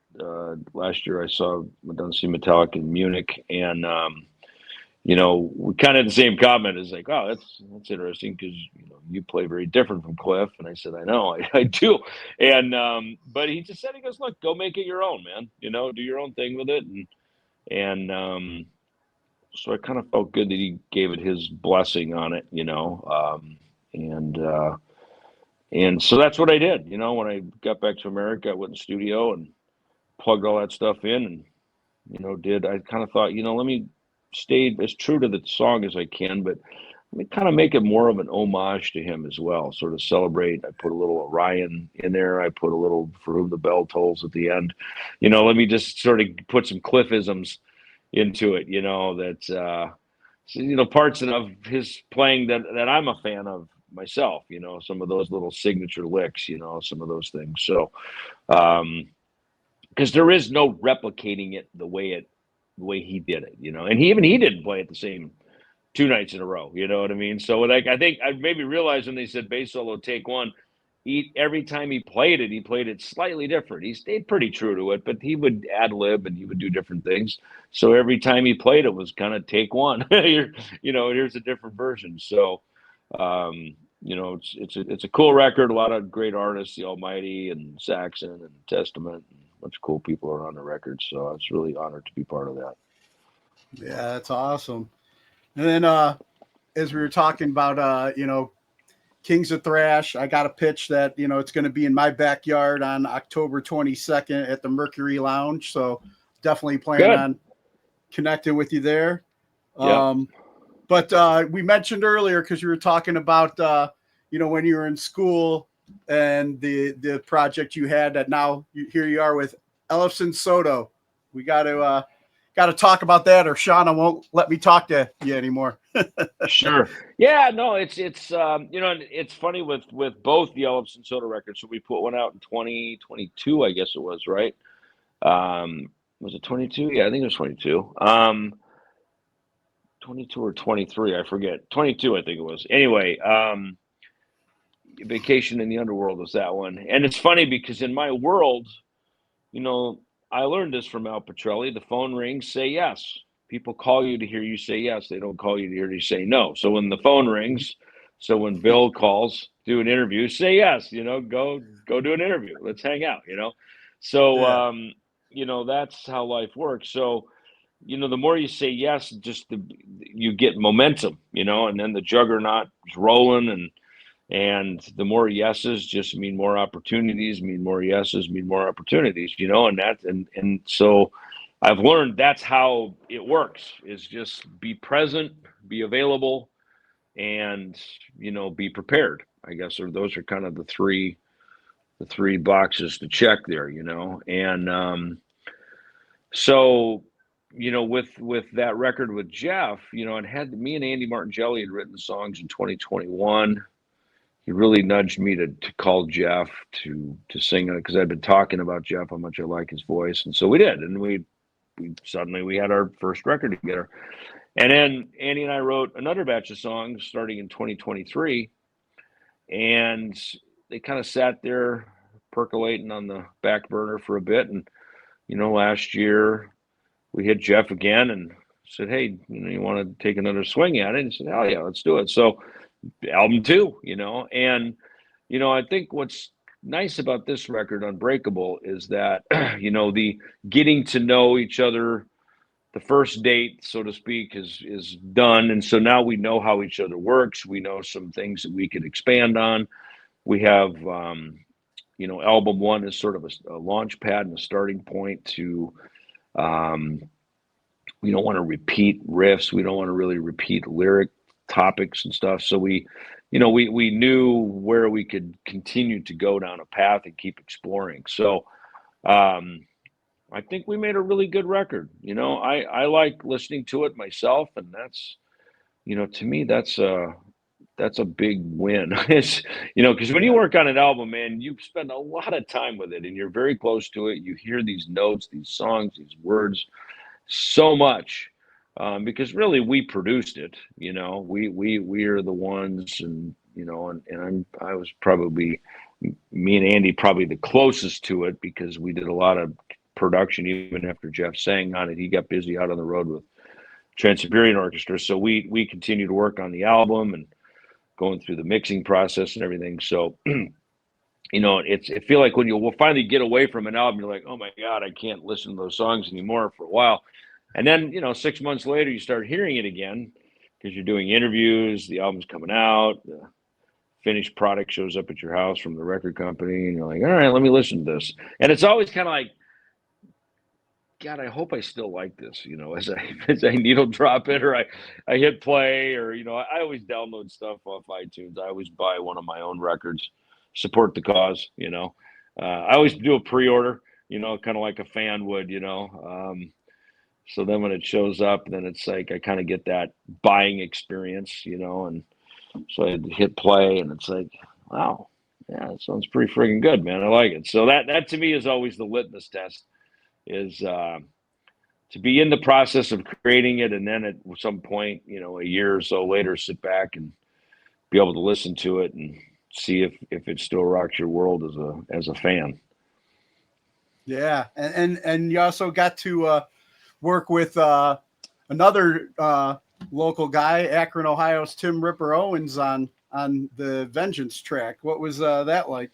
last year. Went down to see Metallica in Munich, and we kind of had the same comment. It's like, oh, that's interesting because you play very different from Cliff. And I said, I know, I do. And but he just said, he goes, look, go make it your own, man. Do your own thing with it. And so I kind of felt good that he gave it his blessing on it, and so that's what I did. When I got back to America, I went in the studio and plugged all that stuff in, and I kind of thought, let me stay as true to the song as I can, but let me kind of make it more of an homage to him as well, sort of celebrate. I put a little Orion in there. I put a little For Whom the Bell Tolls at the end. Let me just sort of put some Cliffisms into it, parts of his playing that I'm a fan of myself, some of those little signature licks, some of those things. So, because there is no replicating it the way he did it, and he didn't play it the same 2 nights in a row, you know what I mean? So like, I think I maybe realized when they said bass solo take one, every time he played it slightly different. He stayed pretty true to it, but he would ad lib and he would do different things. So every time he played it was kind of take one. Here's a different version. So, it's a cool record. A lot of great artists, The Almighty and Saxon and Testament, and a bunch of cool people are on the record. So I was really honored to be part of that. Yeah, that's awesome. And then as we were talking about, Kings of Thrash, I got a pitch that, it's going to be in my backyard on October 22nd at the Mercury Lounge. So definitely plan on connecting with you there. Yeah. But we mentioned earlier, because you were talking about, when you were in school and the project you had that now here you are with Ellefson Soto. We got to talk about that, or Shauna won't let me talk to you anymore. Sure. Yeah, no, it's it's funny with both the Ellefson Soto records. So we put one out in 2022, I guess it was, right? Was it 22? Yeah, I think it was 22. 22 or 23, I forget. 22, I think it was. Anyway, Vacation in the Underworld was that one. And it's funny because in my world, I learned this from Al Petrelli. The phone rings, say yes. People call you to hear you say yes. They don't call you to hear you say no. So when the phone rings, so when Bill calls, do an interview, say yes. Go do an interview. Let's hang out. So that's how life works. So the more you say yes, just you get momentum. And then the juggernaut is rolling, and the more yeses just mean more opportunities, mean more yeses, mean more opportunities, and so I've learned that's how it works, is just be present, be available, and, be prepared, I guess, or those are kind of the three boxes to check there, and so, with that record with Jeff, it had me and Andy Martingelli had written the songs in 2021. He really nudged me to call Jeff to sing it, because I'd been talking about Jeff, how much I like his voice. And so we did. And we suddenly had our first record together. And then Andy and I wrote another batch of songs starting in 2023. And they kind of sat there percolating on the back burner for a bit. And, last year we hit Jeff again and said, hey, you want to take another swing at it? And he said, oh, yeah, let's do it. So album 2, and I think what's nice about this record, Unbreakable, is that the getting to know each other, the first date, so to speak, is done, and so now we know how each other works. We know some things that we could expand on. We have album 1 is sort of a launch pad and a starting point to we don't want to repeat riffs, we don't want to really repeat lyric topics and stuff. So we knew where we could continue to go down a path and keep exploring. So I think we made a really good record. I like listening to it myself, and that's, to me, that's a big win. It's, because when you work on an album, man, you spend a lot of time with it and you're very close to it. You hear these notes, these songs, these words so much. Because really we produced it, we are the ones, and I was probably, me and Andy probably the closest to it, because we did a lot of production even after Jeff sang on it. He got busy out on the road Trans-Siberian Orchestra. So we continue to work on the album and going through the mixing process and everything. So, it feel like when you will finally get away from an album, you're like, oh my God, I can't listen to those songs anymore for a while. And then, 6 months later, you start hearing it again because you're doing interviews, the album's coming out, the finished product shows up at your house from the record company, and you're like, all right, let me listen to this. And it's always kind of like, God, I hope I still like this, as I needle drop it or I hit play or, I always download stuff off iTunes. I always buy one of my own records, support the cause, I always do a pre-order, kind of like a fan would, so then when it shows up, then it's like, I kind of get that buying experience, and so I hit play and it's like, wow, yeah, it sounds pretty freaking good, man. I like it. So that to me is always the litmus test. Is to be in the process of creating it, and then at some point, a year or so later, sit back and be able to listen to it and see if it still rocks your world as a fan. Yeah, and you also got to work with another local guy, Akron, Ohio's Tim Ripper Owens on the Vengeance track. What was that like?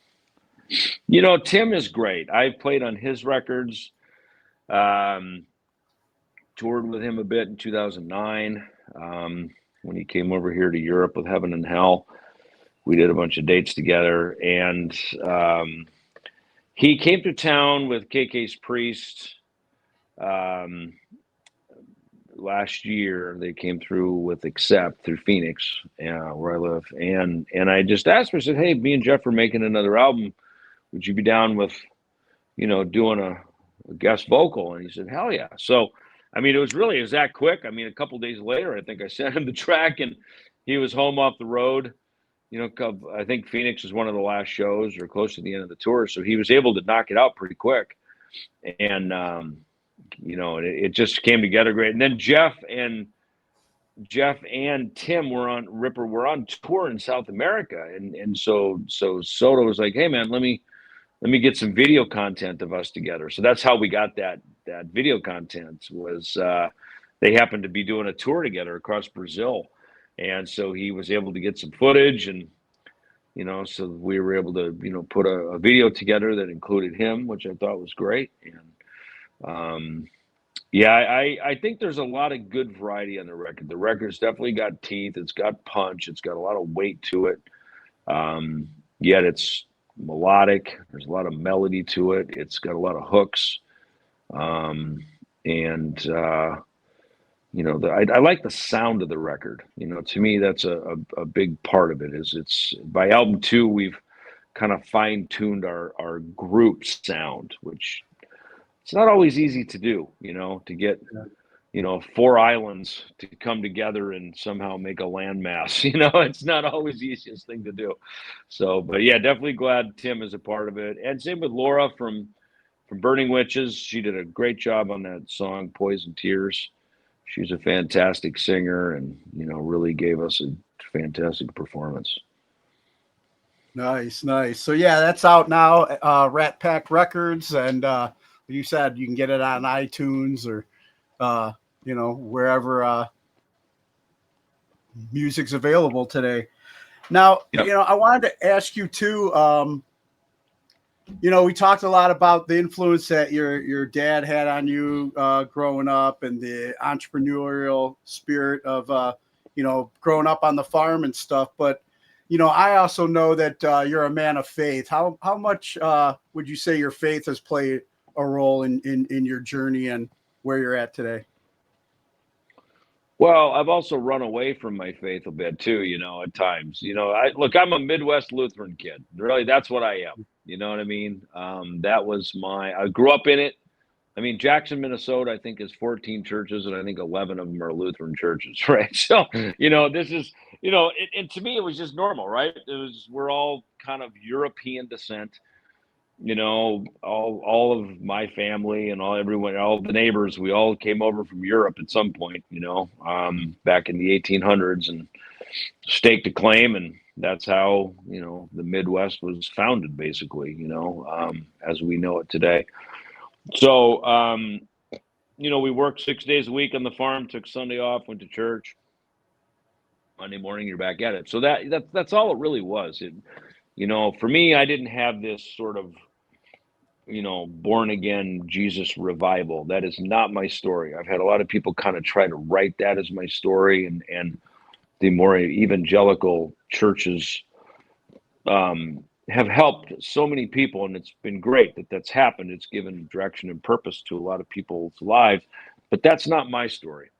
Tim is great. I've played on his records. Toured with him a bit in 2009 when he came over here to Europe with Heaven and Hell. We did a bunch of dates together, and he came to town with KK's Priest last year. They came through with Accept through Phoenix, where I live, and I just asked him. I said, "Hey, me and Jeff are making another album. Would you be down with, doing a guest vocal?" And he said, "Hell yeah!" So, it was that quick. A couple of days later, I think I sent him the track, and he was home off the road. I think Phoenix was one of the last shows or close to the end of the tour, so he was able to knock it out pretty quick. And it just came together great. And then Jeff and Tim were on tour in South America, and so Soto was like, "Hey man, let me get some video content of us together." So that's how we got that video content. Was they happened to be doing a tour together across Brazil, and so he was able to get some footage, and so we were able to put a video together that included him, which I thought was great. And I think there's a lot of good variety on the record. The record's definitely got teeth. It's got punch. It's got a lot of weight to it. Yet it's melodic. There's a lot of melody to it. It's got a lot of hooks. I like the sound of the record. To me, that's a big part of it. Is it's by album 2, we've kind of fine-tuned our group sound, which it's not always easy to do, to get, 4 islands to come together and somehow make a landmass. It's not always the easiest thing to do. So, but yeah, definitely glad Tim is a part of it. And same with Laura from Burning Witches. She did a great job on that song, Poison Tears. She's a fantastic singer and, really gave us a fantastic performance. Nice. So yeah, that's out now, Rat Pack Records. And you said you can get it on iTunes or, wherever music's available today. Now, Yep. I wanted to ask you too, we talked a lot about the influence that your dad had on you growing up and the entrepreneurial spirit of, growing up on the farm and stuff. But, I also know that you're a man of faith. How much would you say your faith has played a role in your journey and where you're at today? Well, I've also run away from my faith a bit too, at times. I'm a Midwest Lutheran kid. Really, that's what I am. You know what I mean? I grew up in it. Jackson, Minnesota, I think is 14 churches, and I think 11 of them are Lutheran churches, right? So, this is, and to me, it was just normal, right? We're all kind of European descent. All of my family and all the neighbors, we all came over from Europe at some point, back in the 1800s and staked a claim. And that's how, the Midwest was founded, basically, as we know it today. So, we worked 6 days a week on the farm, took Sunday off, went to church. Monday morning, you're back at it. So that's all it really was. For me, I didn't have this sort of, born again Jesus revival. That is not my story. I've had a lot of people kind of try to write that as my story, and the more evangelical churches have helped so many people, and it's been great that that's happened. It's given direction and purpose to a lot of people's lives, but that's not my story.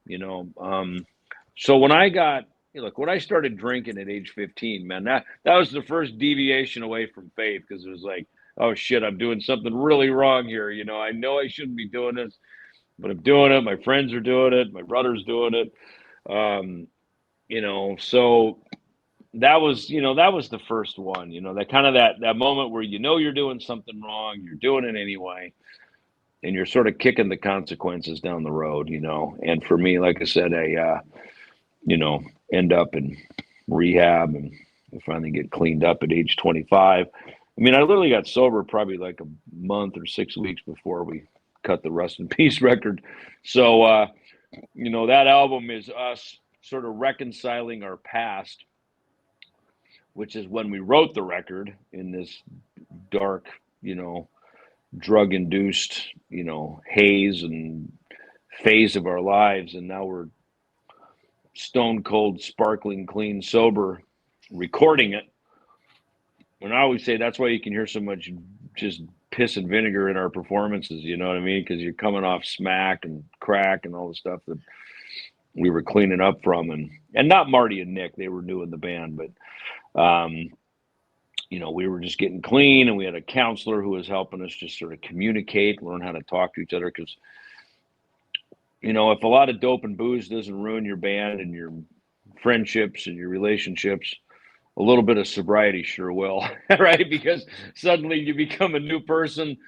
So when I started drinking at age 15, man, that was the first deviation away from faith, because it was like, oh shit, I'm doing something really wrong here. I know I shouldn't be doing this, but I'm doing it. My friends are doing it. My brother's doing it. So that was the first one, that kind of that moment where you're doing something wrong, you're doing it anyway, and you're sort of kicking the consequences down the road, And for me, like I said, I end up in rehab, and I finally get cleaned up at age 25. I mean, I literally got sober probably like a month or 6 weeks before we cut the Rust in Peace record. So, that album is us sort of reconciling our past, which is when we wrote the record in this dark, drug-induced, haze and phase of our lives. And now we're stone cold, sparkling, clean, sober, recording it. And I always say that's why you can hear so much just piss and vinegar in our performances, you know what I mean? Because you're coming off smack and crack and all the stuff that we were cleaning up from. And not Marty and Nick, they were new in the band, but we were just getting clean, and we had a counselor who was helping us just sort of communicate, learn how to talk to each other. Because, if a lot of dope and booze doesn't ruin your band and your friendships and your relationships, a little bit of sobriety sure will, right? Because suddenly you become a new person,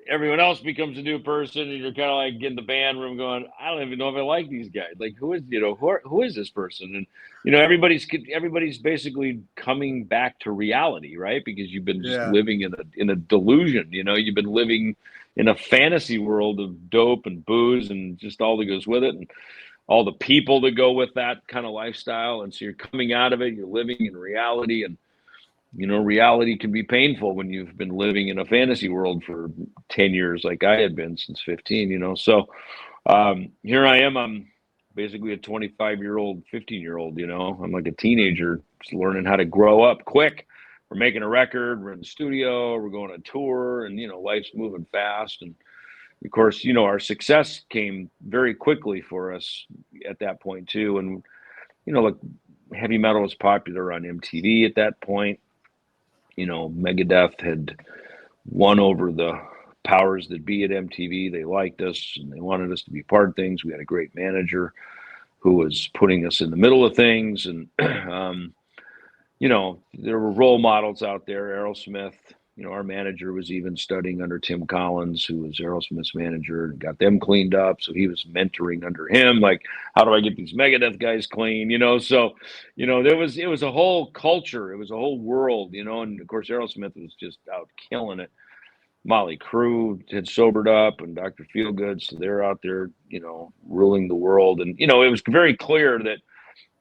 everyone else becomes a new person, and you're kind of like in the band room going, I don't even know if I like these guys. Like, who is this person? And, everybody's basically coming back to reality, right? Because you've been just living in a delusion, you've been living in a fantasy world of dope and booze and just all that goes with it. And all the people that go with that kind of lifestyle. And so you're coming out of it, you're living in reality, and, reality can be painful when you've been living in a fantasy world for 10 years, like I had been since 15, So here I am, I'm basically a 25-year-old, 15-year-old, I'm like a teenager, just learning how to grow up quick. We're making a record, we're in the studio, we're going on tour, and, life's moving fast. And of course, our success came very quickly for us at that point too. And, like heavy metal was popular on MTV at that point. Megadeth had won over the powers that be at MTV. They liked us and they wanted us to be part of things. We had a great manager who was putting us in the middle of things. And, there were role models out there. Aerosmith, our manager was even studying under Tim Collins, who was Aerosmith's manager, and got them cleaned up. So he was mentoring under him, like, how do I get these Megadeth guys clean? So, it was a whole culture. It was a whole world, and of course, Aerosmith was just out killing it. Motley Crue had sobered up, and Dr. Feelgood. So they're out there, ruling the world. And, it was very clear that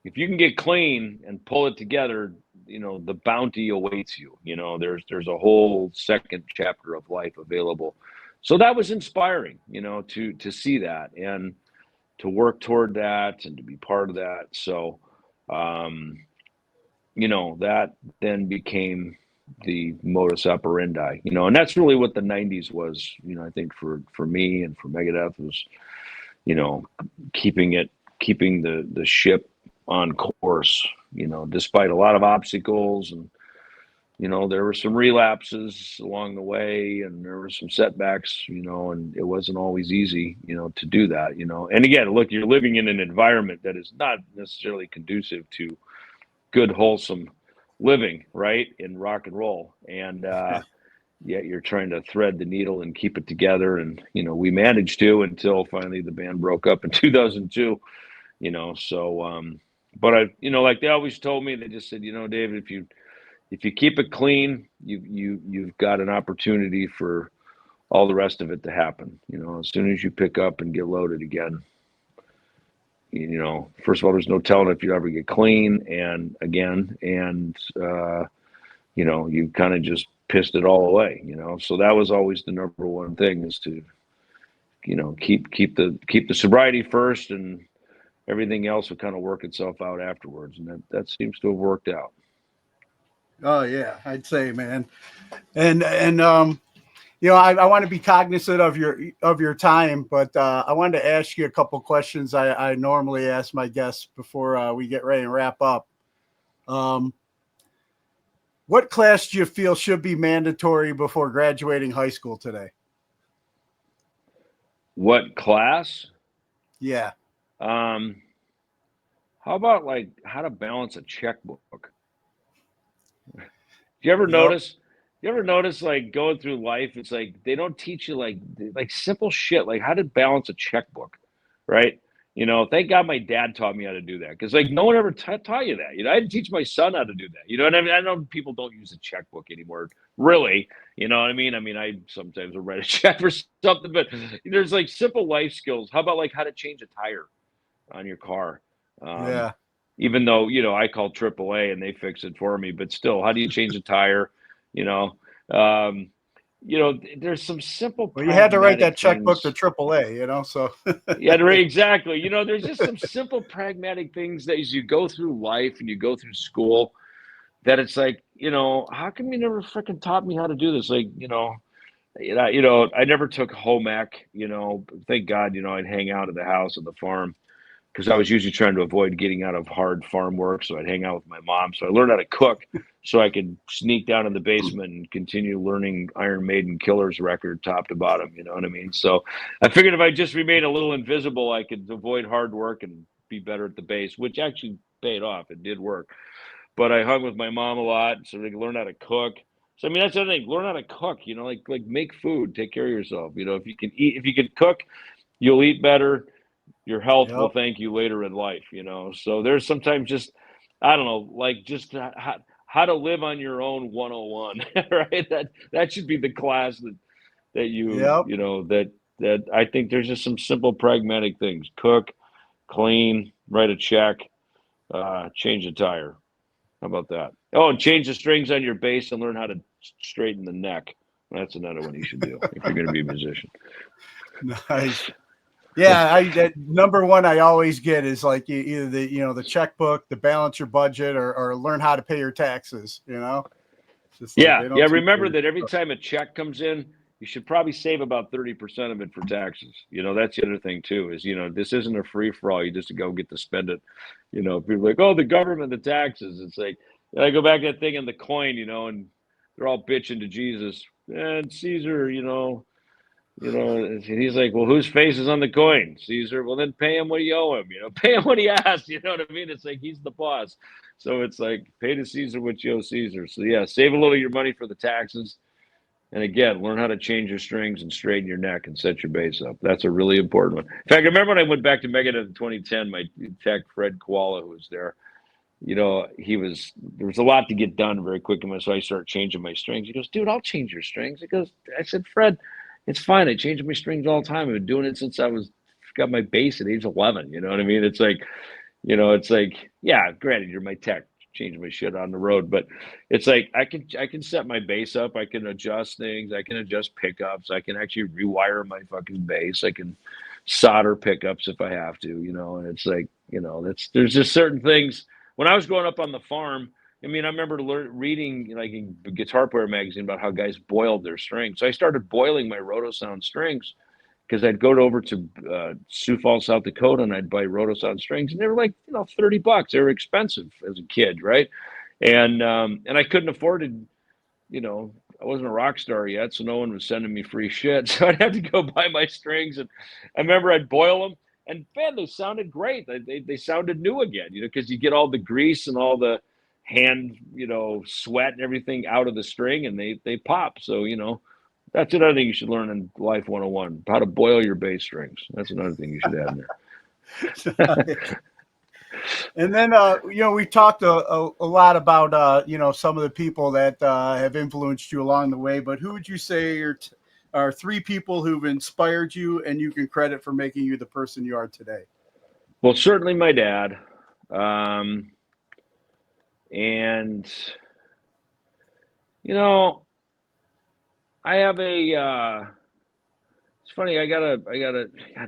if you can get clean and pull it together, the bounty awaits you. There's a whole second chapter of life available. So that was inspiring, to see that and to work toward that and to be part of that. So, that then became the modus operandi, and that's really what the 90s was, I think for me and for Megadeth was, keeping the ship on course, despite a lot of obstacles. And, there were some relapses along the way, and there were some setbacks, and it wasn't always easy, to do that, And again, look, you're living in an environment that is not necessarily conducive to good, wholesome living, right, in rock and roll. And yet you're trying to thread the needle and keep it together. And, we managed to until finally the band broke up in 2002, so, but I, like they always told me, they just said, David, if you keep it clean, you've got an opportunity for all the rest of it to happen. As soon as you pick up and get loaded again, first of all, there's no telling if you ever get clean and you kind of just pissed it all away, so that was always the number one thing, is to, keep the sobriety first, and everything else would kind of work itself out afterwards. And that seems to have worked out. Oh yeah, I'd say, man. And I want to be cognizant of your time, but I wanted to ask you a couple questions I normally ask my guests before we get ready to wrap up. What class do you feel should be mandatory before graduating high school today? What class? Yeah. How about like how to balance a checkbook? Do you ever notice? You ever notice, like, going through life, it's like they don't teach you like simple shit, like how to balance a checkbook, right? Thank God my dad taught me how to do that, because like no one ever taught you that. I didn't teach my son how to do that. You know what I mean? I know people don't use a checkbook anymore, really. You know what I mean? I sometimes will write a check for something, but there's like simple life skills. How about like how to change a tire on your car? Yeah. Even though I call AAA and they fix it for me, but still, how do you change a tire? There's some simple. Well, you had to write that checkbook things. to AAA, so. Yeah, right, exactly. There's just some simple pragmatic things that as you go through life and you go through school, that it's like, how come you never freaking taught me how to do this? Like, I never took home ec, thank God, I'd hang out at the house at the farm, because I was usually trying to avoid getting out of hard farm work. So I'd hang out with my mom. So I learned how to cook so I could sneak down in the basement and continue learning Iron Maiden Killer's record top to bottom. You know what I mean? So I figured if I just remained a little invisible, I could avoid hard work and be better at the base, which actually paid off. It did work. But I hung with my mom a lot, so I could learn how to cook. So, that's the thing. Learn how to cook, like make food, take care of yourself. If you can cook, you'll eat better. Your health will thank you later in life, So there's sometimes just, I don't know, like just how to live on your own 101, right? That should be the class that you, that I think there's just some simple pragmatic things. Cook, clean, write a check, change a tire. How about that? Oh, and change the strings on your bass and learn how to straighten the neck. That's another one you should do if you're going to be a musician. Nice. Yeah, number one I always get is like either the checkbook, to balance your budget, or learn how to pay your taxes. Just like Remember that every time a check comes in, you should probably save about 30% of it for taxes. That's the other thing too. Is this isn't a free for all. You just go get to spend it. People are like, oh, the government, the taxes. It's like I go back to that thing in the coin, and they're all bitching to Jesus and Caesar, and he's like, well, whose face is on the coin? Caesar. Well, then pay him what you owe him, pay him what he asked. You know what I mean? It's like, he's the boss. So it's like, pay to Caesar what you owe Caesar. So yeah, save a little of your money for the taxes. And again, learn how to change your strings and straighten your neck and set your bass up. That's a really important one. In fact, I remember when I went back to Megadeth in 2010, my tech, Fred Koala, who was there, there was a lot to get done very quickly. So I started changing my strings. He goes, dude, I'll change your strings. I said, Fred, it's fine. I change my strings all the time. I've been doing it since I got my bass at age 11. You know what I mean? It's like, yeah, granted, you're my tech, change my shit on the road, but it's like, I can set my bass up. I can adjust things. I can adjust pickups. I can actually rewire my fucking bass. I can solder pickups if I have to, and it's like, there's just certain things. When I was growing up on the farm, I remember reading like in Guitar Player magazine about how guys boiled their strings. So I started boiling my Rotosound strings, because I'd go over to Sioux Falls, South Dakota, and I'd buy Rotosound strings, and they were like, $30. They were expensive as a kid, right? And I couldn't afford it. I wasn't a rock star yet, so no one was sending me free shit. So I'd have to go buy my strings, and I remember I'd boil them, and man, they sounded great. They sounded new again, because you get all the grease and all the hand, sweat and everything out of the string, and they pop. So, that's another thing you should learn in Life 101, how to boil your bass strings. That's another thing you should add in there. And then, we talked a lot about, some of the people that have influenced you along the way, but who would you say are are three people who've inspired you and you can credit for making you the person you are today? Well, certainly my dad. And, you know, I have it's funny. God,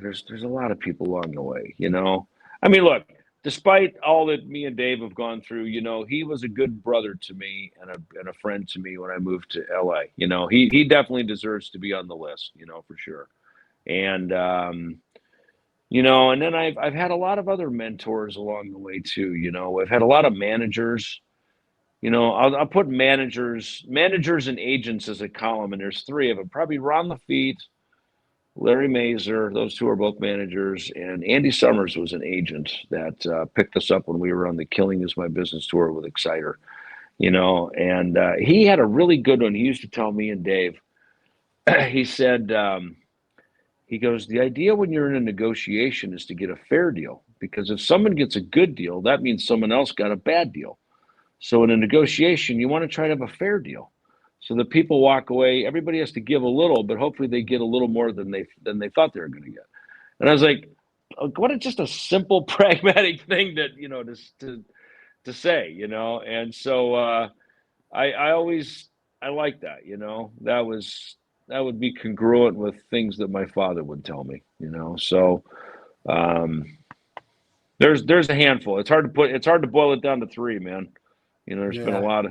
there's a lot of people along the way, you know. I mean, look, despite all that me and Dave have gone through, you know, he was a good brother to me and a friend to me when I moved to LA. You know, he definitely deserves to be on the list, you know, for sure. And, you know, and then I've had a lot of other mentors along the way too. You know, I've had a lot of managers. You know, I'll put managers and agents as a column, and there's three of them. Probably Ron Lafitte, Larry Mazer, those two are both managers, and Andy Summers was an agent that picked us up when we were on the Killing Is My Business tour with Exciter. You know, and he had a really good one. He used to tell me and Dave. He said, he goes, the idea when you're in a negotiation is to get a fair deal, because if someone gets a good deal, that means someone else got a bad deal. So in a negotiation, you want to try to have a fair deal, so that people walk away. Everybody has to give a little, but hopefully they get a little more than they thought they were going to get. And I was like, what a just a simple, pragmatic thing that, you know, to say, you know. And so I always like that, you know. That would be congruent with things that my father would tell me, you know. So there's a handful. It's hard to boil it down to three, man. You know, there's been a lot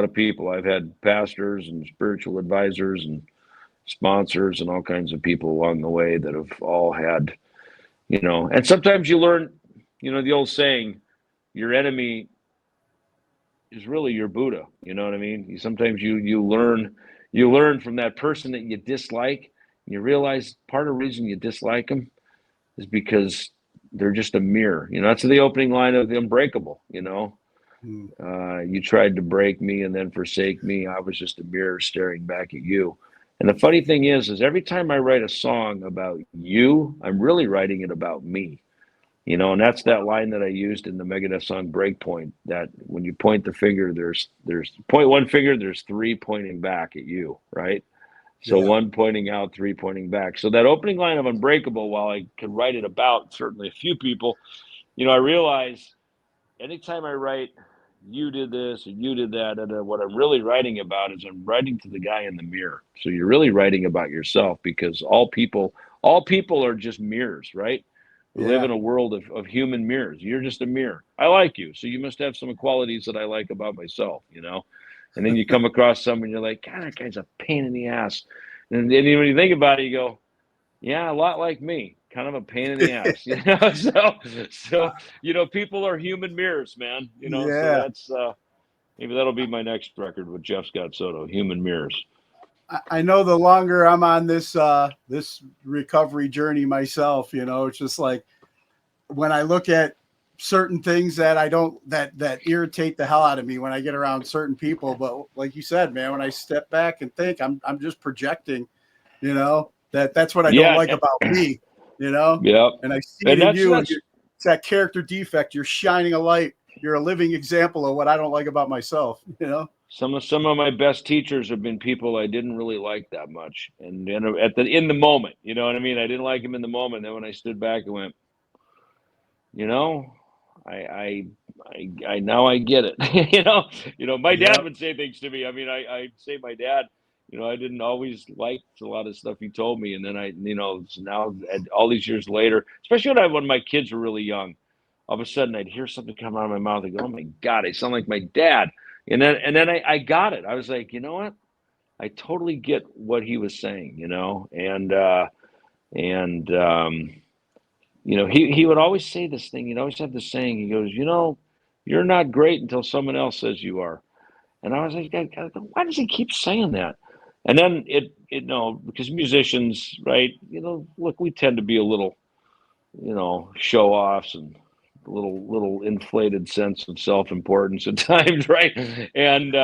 of people. I've had pastors and spiritual advisors and sponsors and all kinds of people along the way that have all had, you know. And sometimes you learn, you know, the old saying, your enemy is really your Buddha. You know what I mean? Sometimes you learn from that person that you dislike, and you realize part of the reason you dislike them is because they're just a mirror. You know, that's the opening line of The Unbreakable, you know. You tried to break me and then forsake me. I was just a mirror staring back at you. And the funny thing is every time I write a song about you, I'm really writing it about me. You know, and that's that line that I used in the Megadeth song Breakpoint, that when you point the finger, there's point one finger, there's three pointing back at you, right? So one pointing out, three pointing back. So that opening line of Unbreakable, while I could write it about certainly a few people, you know, I realize anytime I write, you did this and you did that, and what I'm really writing about is I'm writing to the guy in the mirror. So you're really writing about yourself, because all people are just mirrors, right? We live in a world of human mirrors. You're just a mirror. I like you, so you must have some qualities that I like about myself, you know? And then you come across someone, you're like, God, that guy's a pain in the ass. And then when you think about it, you go, yeah, a lot like me, kind of a pain in the ass, you know? So, you know, people are human mirrors, man, you know? So that's, maybe that'll be my next record with Jeff Scott Soto, Human Mirrors. I know the longer I'm on this this recovery journey myself, you know, it's just like when I look at certain things that I don't that irritate the hell out of me when I get around certain people. But like you said, man, when I step back and think, I'm just projecting, you know, that's what I don't like about me, you know. And I see it in you. It's that character defect. You're shining a light. You're a living example of what I don't like about myself, you know. Some of my best teachers have been people I didn't really like that much, and in the moment, you know what I mean. I didn't like them in the moment. Then when I stood back and went, you know, I now I get it. you know, my dad would say things to me. I mean, I'd say my dad, you know, I didn't always like a lot of stuff he told me, and then you know, now all these years later, especially when my kids were really young, all of a sudden I'd hear something come out of my mouth and go, oh my God, I sound like my dad. And then I got it. I was like, you know what? I totally get what he was saying, you know? And you know, he would always say this thing. He'd always have this saying. He goes, you know, you're not great until someone else says you are. And I was like, why does he keep saying that? And then you know, because musicians, right, you know, look, we tend to be a little, you know, show offs and little inflated sense of self-importance at times, right? And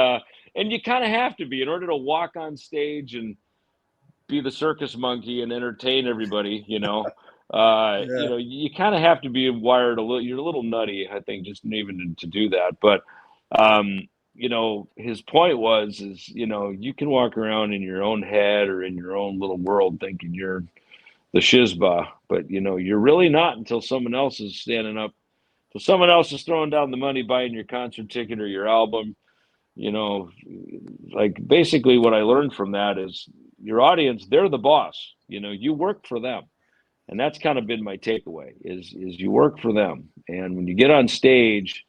you kind of have to be in order to walk on stage and be the circus monkey and entertain everybody, you know. You know, you kind of have to be wired a little. You're a little nutty, I think, just even to do that. But his point is, you can walk around in your own head or in your own little world thinking you're the shizba, but you're really not until someone else is standing up, until someone else is throwing down the money, buying your concert ticket or your album. Like basically what I learned from that is your audience, they're the boss. You work for them. And that's kind of been my takeaway is you work for them. And when you get on stage,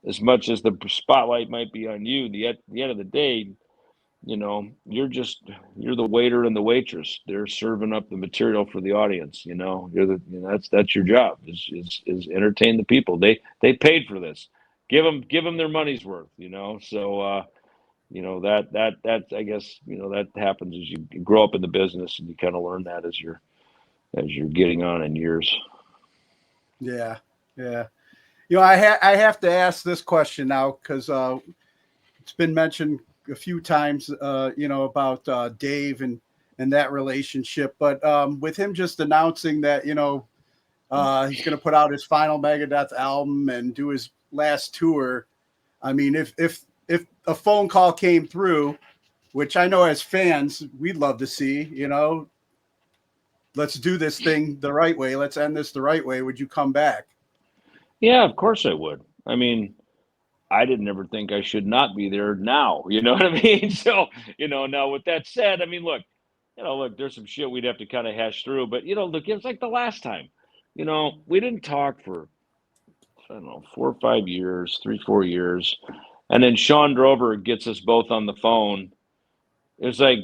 as much as the spotlight might be on you, at the end of the day, you're the waiter and the waitress. They're serving up the material for the audience. That's your job is entertain the people. They paid for this. Give them their money's worth. So that I guess that happens as you grow up in the business, and you kind of learn that as you're getting on in years. Yeah. I have to ask this question now because it's been mentioned a few times, about Dave and that relationship. But with him just announcing that, he's going to put out his final Megadeth album and do his last tour. I mean, if a phone call came through, which I know as fans we'd love to see, let's do this thing the right way. Let's end this the right way. Would you come back? Yeah, of course I would. I mean, I didn't ever think I should not be there now. You know what I mean? So, now with that said, I mean, look, there's some shit we'd have to kind of hash through, but look, it was like the last time, we didn't talk for, I don't know, 4 or 5 years, 3, 4 years. And then Sean Drover gets us both on the phone. It was like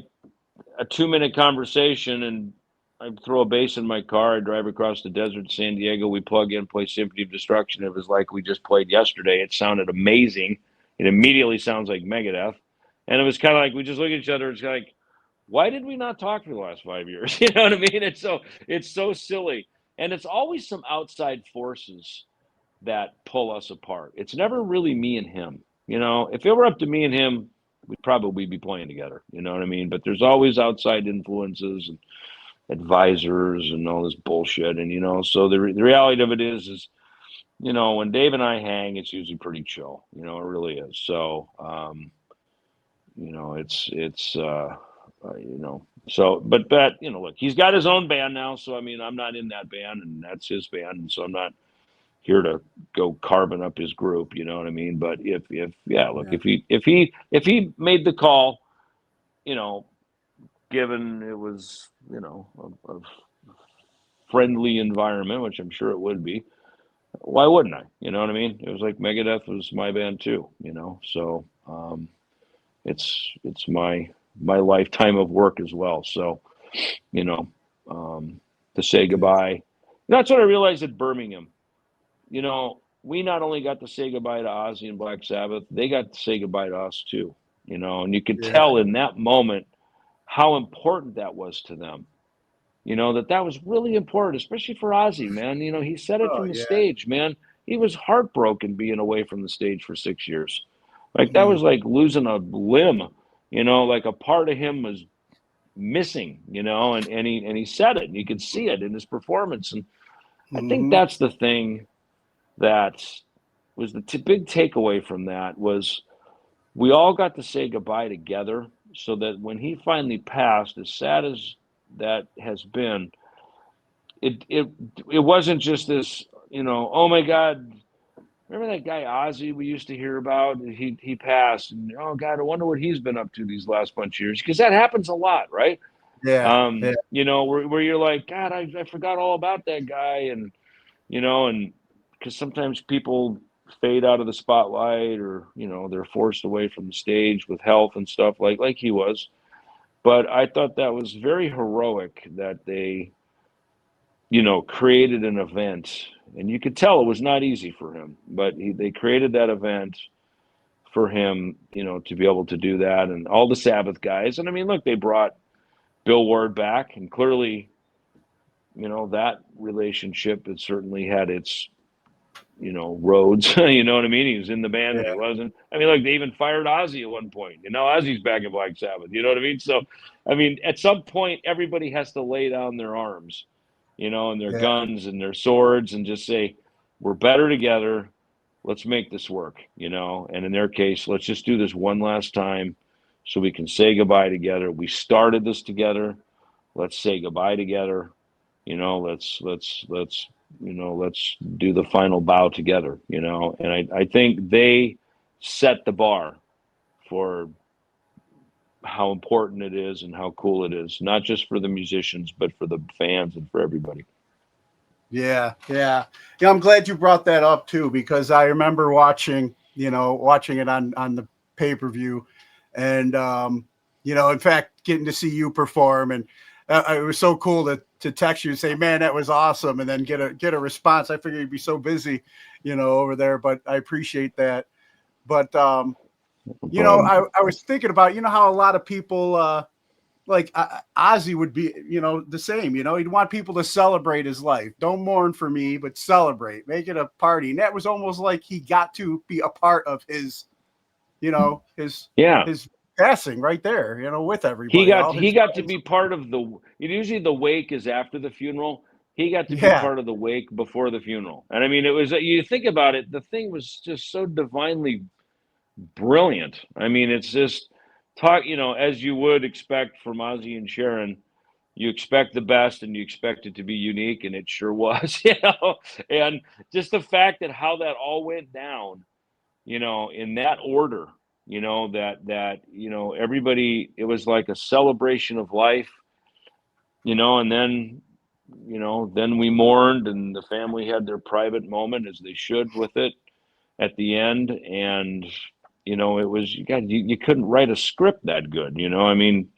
a 2-minute conversation, and I throw a bass in my car. I drive across the desert to San Diego. We plug in, play Symphony of Destruction. It was like we just played yesterday. It sounded amazing. It immediately sounds like Megadeth. And it was kind of like we just look at each other. It's like, why did we not talk for the last 5 years? You know what I mean? It's so silly. And it's always some outside forces that pull us apart. It's never really me and him. If it were up to me and him, we'd probably be playing together. You know what I mean? But there's always outside influences and advisors and all this bullshit. And, so the reality of it is, when Dave and I hang, it's usually pretty chill. It really is. So, so, but look, he's got his own band now. So, I mean, I'm not in that band, and that's his band. And so I'm not here to go carving up his group. You know what I mean? But if he made the call, given it was, a friendly environment, which I'm sure it would be, why wouldn't I? You know what I mean? It was like Megadeth was my band too, so it's my lifetime of work as well. So, to say goodbye, that's what I realized at Birmingham. We not only got to say goodbye to Ozzy and Black Sabbath, they got to say goodbye to us too, and you could tell in that moment how important that was to them. That was really important, especially for Ozzy, man. He said it from the stage, man. He was heartbroken being away from the stage for 6 years. Like that was like losing a limb, like a part of him was missing, and he said it, and you could see it in his performance. And I think that's the thing that was the big takeaway from that was we all got to say goodbye together, so that when he finally passed, as sad as that has been, it wasn't just this, oh my God, remember that guy Ozzy we used to hear about? He passed, and oh God, I wonder what he's been up to these last bunch of years, because that happens a lot, right? Where you're like, God, I forgot all about that guy, and and because sometimes people fade out of the spotlight, or they're forced away from the stage with health and stuff like he was. But I thought that was very heroic that they created an event, and you could tell it was not easy for him, but they created that event for him, to be able to do that. And all the Sabbath guys, and I mean, look, they brought Bill Ward back, and clearly that relationship had certainly had its roads. You know what I mean? He was in the band and he wasn't. I mean, look, they even fired Ozzy at one point. Ozzy's back in Black Sabbath. You know what I mean? So, I mean, at some point, everybody has to lay down their arms, and their guns and their swords, and just say, we're better together. let's make this work, you know. And in their case, let's just do this one last time so we can say goodbye together. We started this together. Let's say goodbye together. You know, let's do the final bow together, you know. And I think they set the bar for how important it is and how cool it is, not just for the musicians, but for the fans and for everybody. Yeah. I'm glad you brought that up too, because I remember watching it on the pay-per-view, and in fact, getting to see you perform, and it was so cool to text you and say, man, that was awesome, and then get a response. I figured you'd be so busy, over there, but I appreciate that. But I was thinking about, how a lot of people like Ozzy would be, the same, he'd want people to celebrate his life. Don't mourn for me, but celebrate, make it a party. And that was almost like he got to be a part of his, his passing right there, with everybody. He got to be part of usually the wake is after the funeral. He got to be part of the wake before the funeral. And I mean, it was, you think about it, the thing was just so divinely brilliant. I mean, it's just as you would expect from Ozzy and Sharon, you expect the best and you expect it to be unique, and it sure was, and just the fact that how that all went down, in that order, that everybody, it was like a celebration of life, and then, then we mourned, and the family had their private moment, as they should, with it at the end. And it was, you couldn't write a script that good, I mean,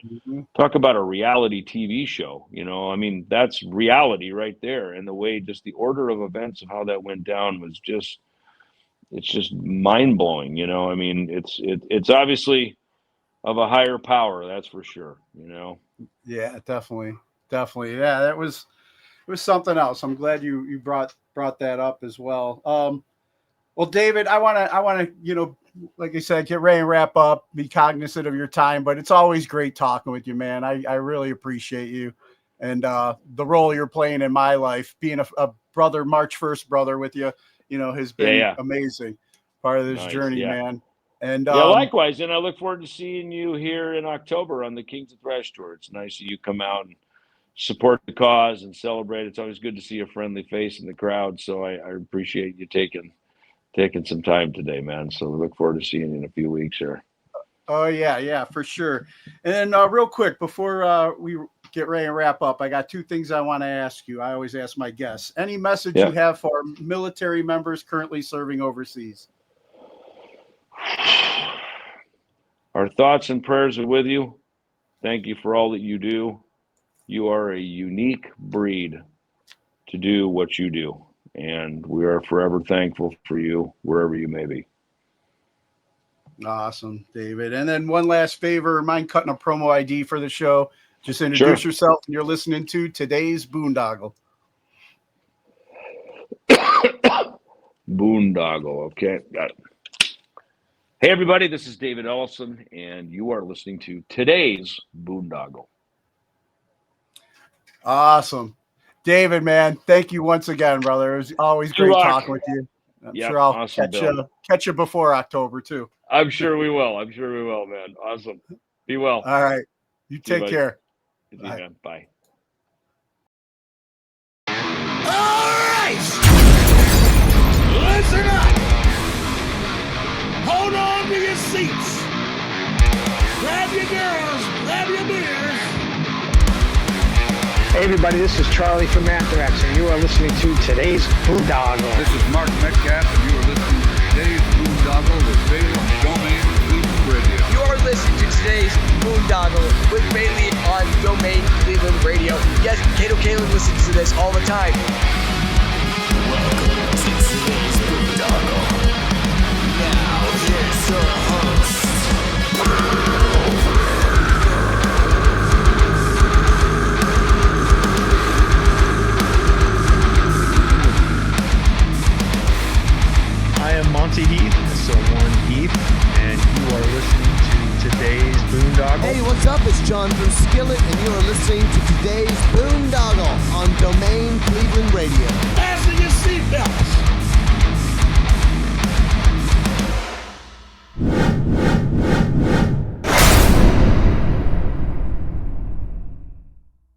talk about a reality TV show, I mean, that's reality right there. And the way, just the order of events of how that went down was it's just mind blowing, I mean, it's obviously of a higher power, that's for sure, Yeah, definitely. Yeah, it was something else. I'm glad you brought that up as well. Well, David, I want to, like I said, get ready and wrap up, be cognizant of your time, but it's always great talking with you, man. I really appreciate you and the role you're playing in my life, being a brother, March 1st brother with you, has been amazing part of this journey, man. And likewise. And I look forward to seeing you here in October on the Kings of Thrash Tour. It's nice that you come out and support the cause and celebrate. It's always good to see a friendly face in the crowd. So I appreciate you taking some time today, man. So we look forward to seeing you in a few weeks here. Oh yeah, for sure. And then real quick, before we get ready to wrap up, I got two things I want to ask you. I always ask my guests. Any message you have for military members currently serving overseas? Our thoughts and prayers are with you. Thank you for all that you do. You are a unique breed to do what you do. And we are forever thankful for you, wherever you may be. Awesome, David. And then one last favor, mind cutting a promo ID for the show? Just introduce yourself, and you're listening to today's Boondoggle. Boondoggle, okay, got it. Hey, everybody, this is David Ellefson, and you are listening to today's Boondoggle. Awesome. David, man, thank you once again, brother. It was always great talking with you. I'm sure I'll catch you before October, too. I'm sure we will. Man. Awesome. Be well. All right. You take care. Bye. Bye. All right! Listen up! Hold on to your seats. Grab your girls, grab your beers. Hey everybody, this is Charlie from Anthrax, and you are listening to today's Boondoggle. This is Mark Metcalf, and you are listening to today's Boondoggle with Bailey on Domain Cleveland Radio. You are listening to today's Boondoggle with Bailey on Domain Cleveland Radio. Yes, Kato Kalin listens to this all the time. Welcome to today's Boondoggle. Now here's your host. I am Monty Heath, so one Heath, and you are listening to today's Boondoggle. Hey, what's up? It's John from Skillet, and you are listening to today's Boondoggle on Domain Cleveland Radio. Fasten your seatbelts.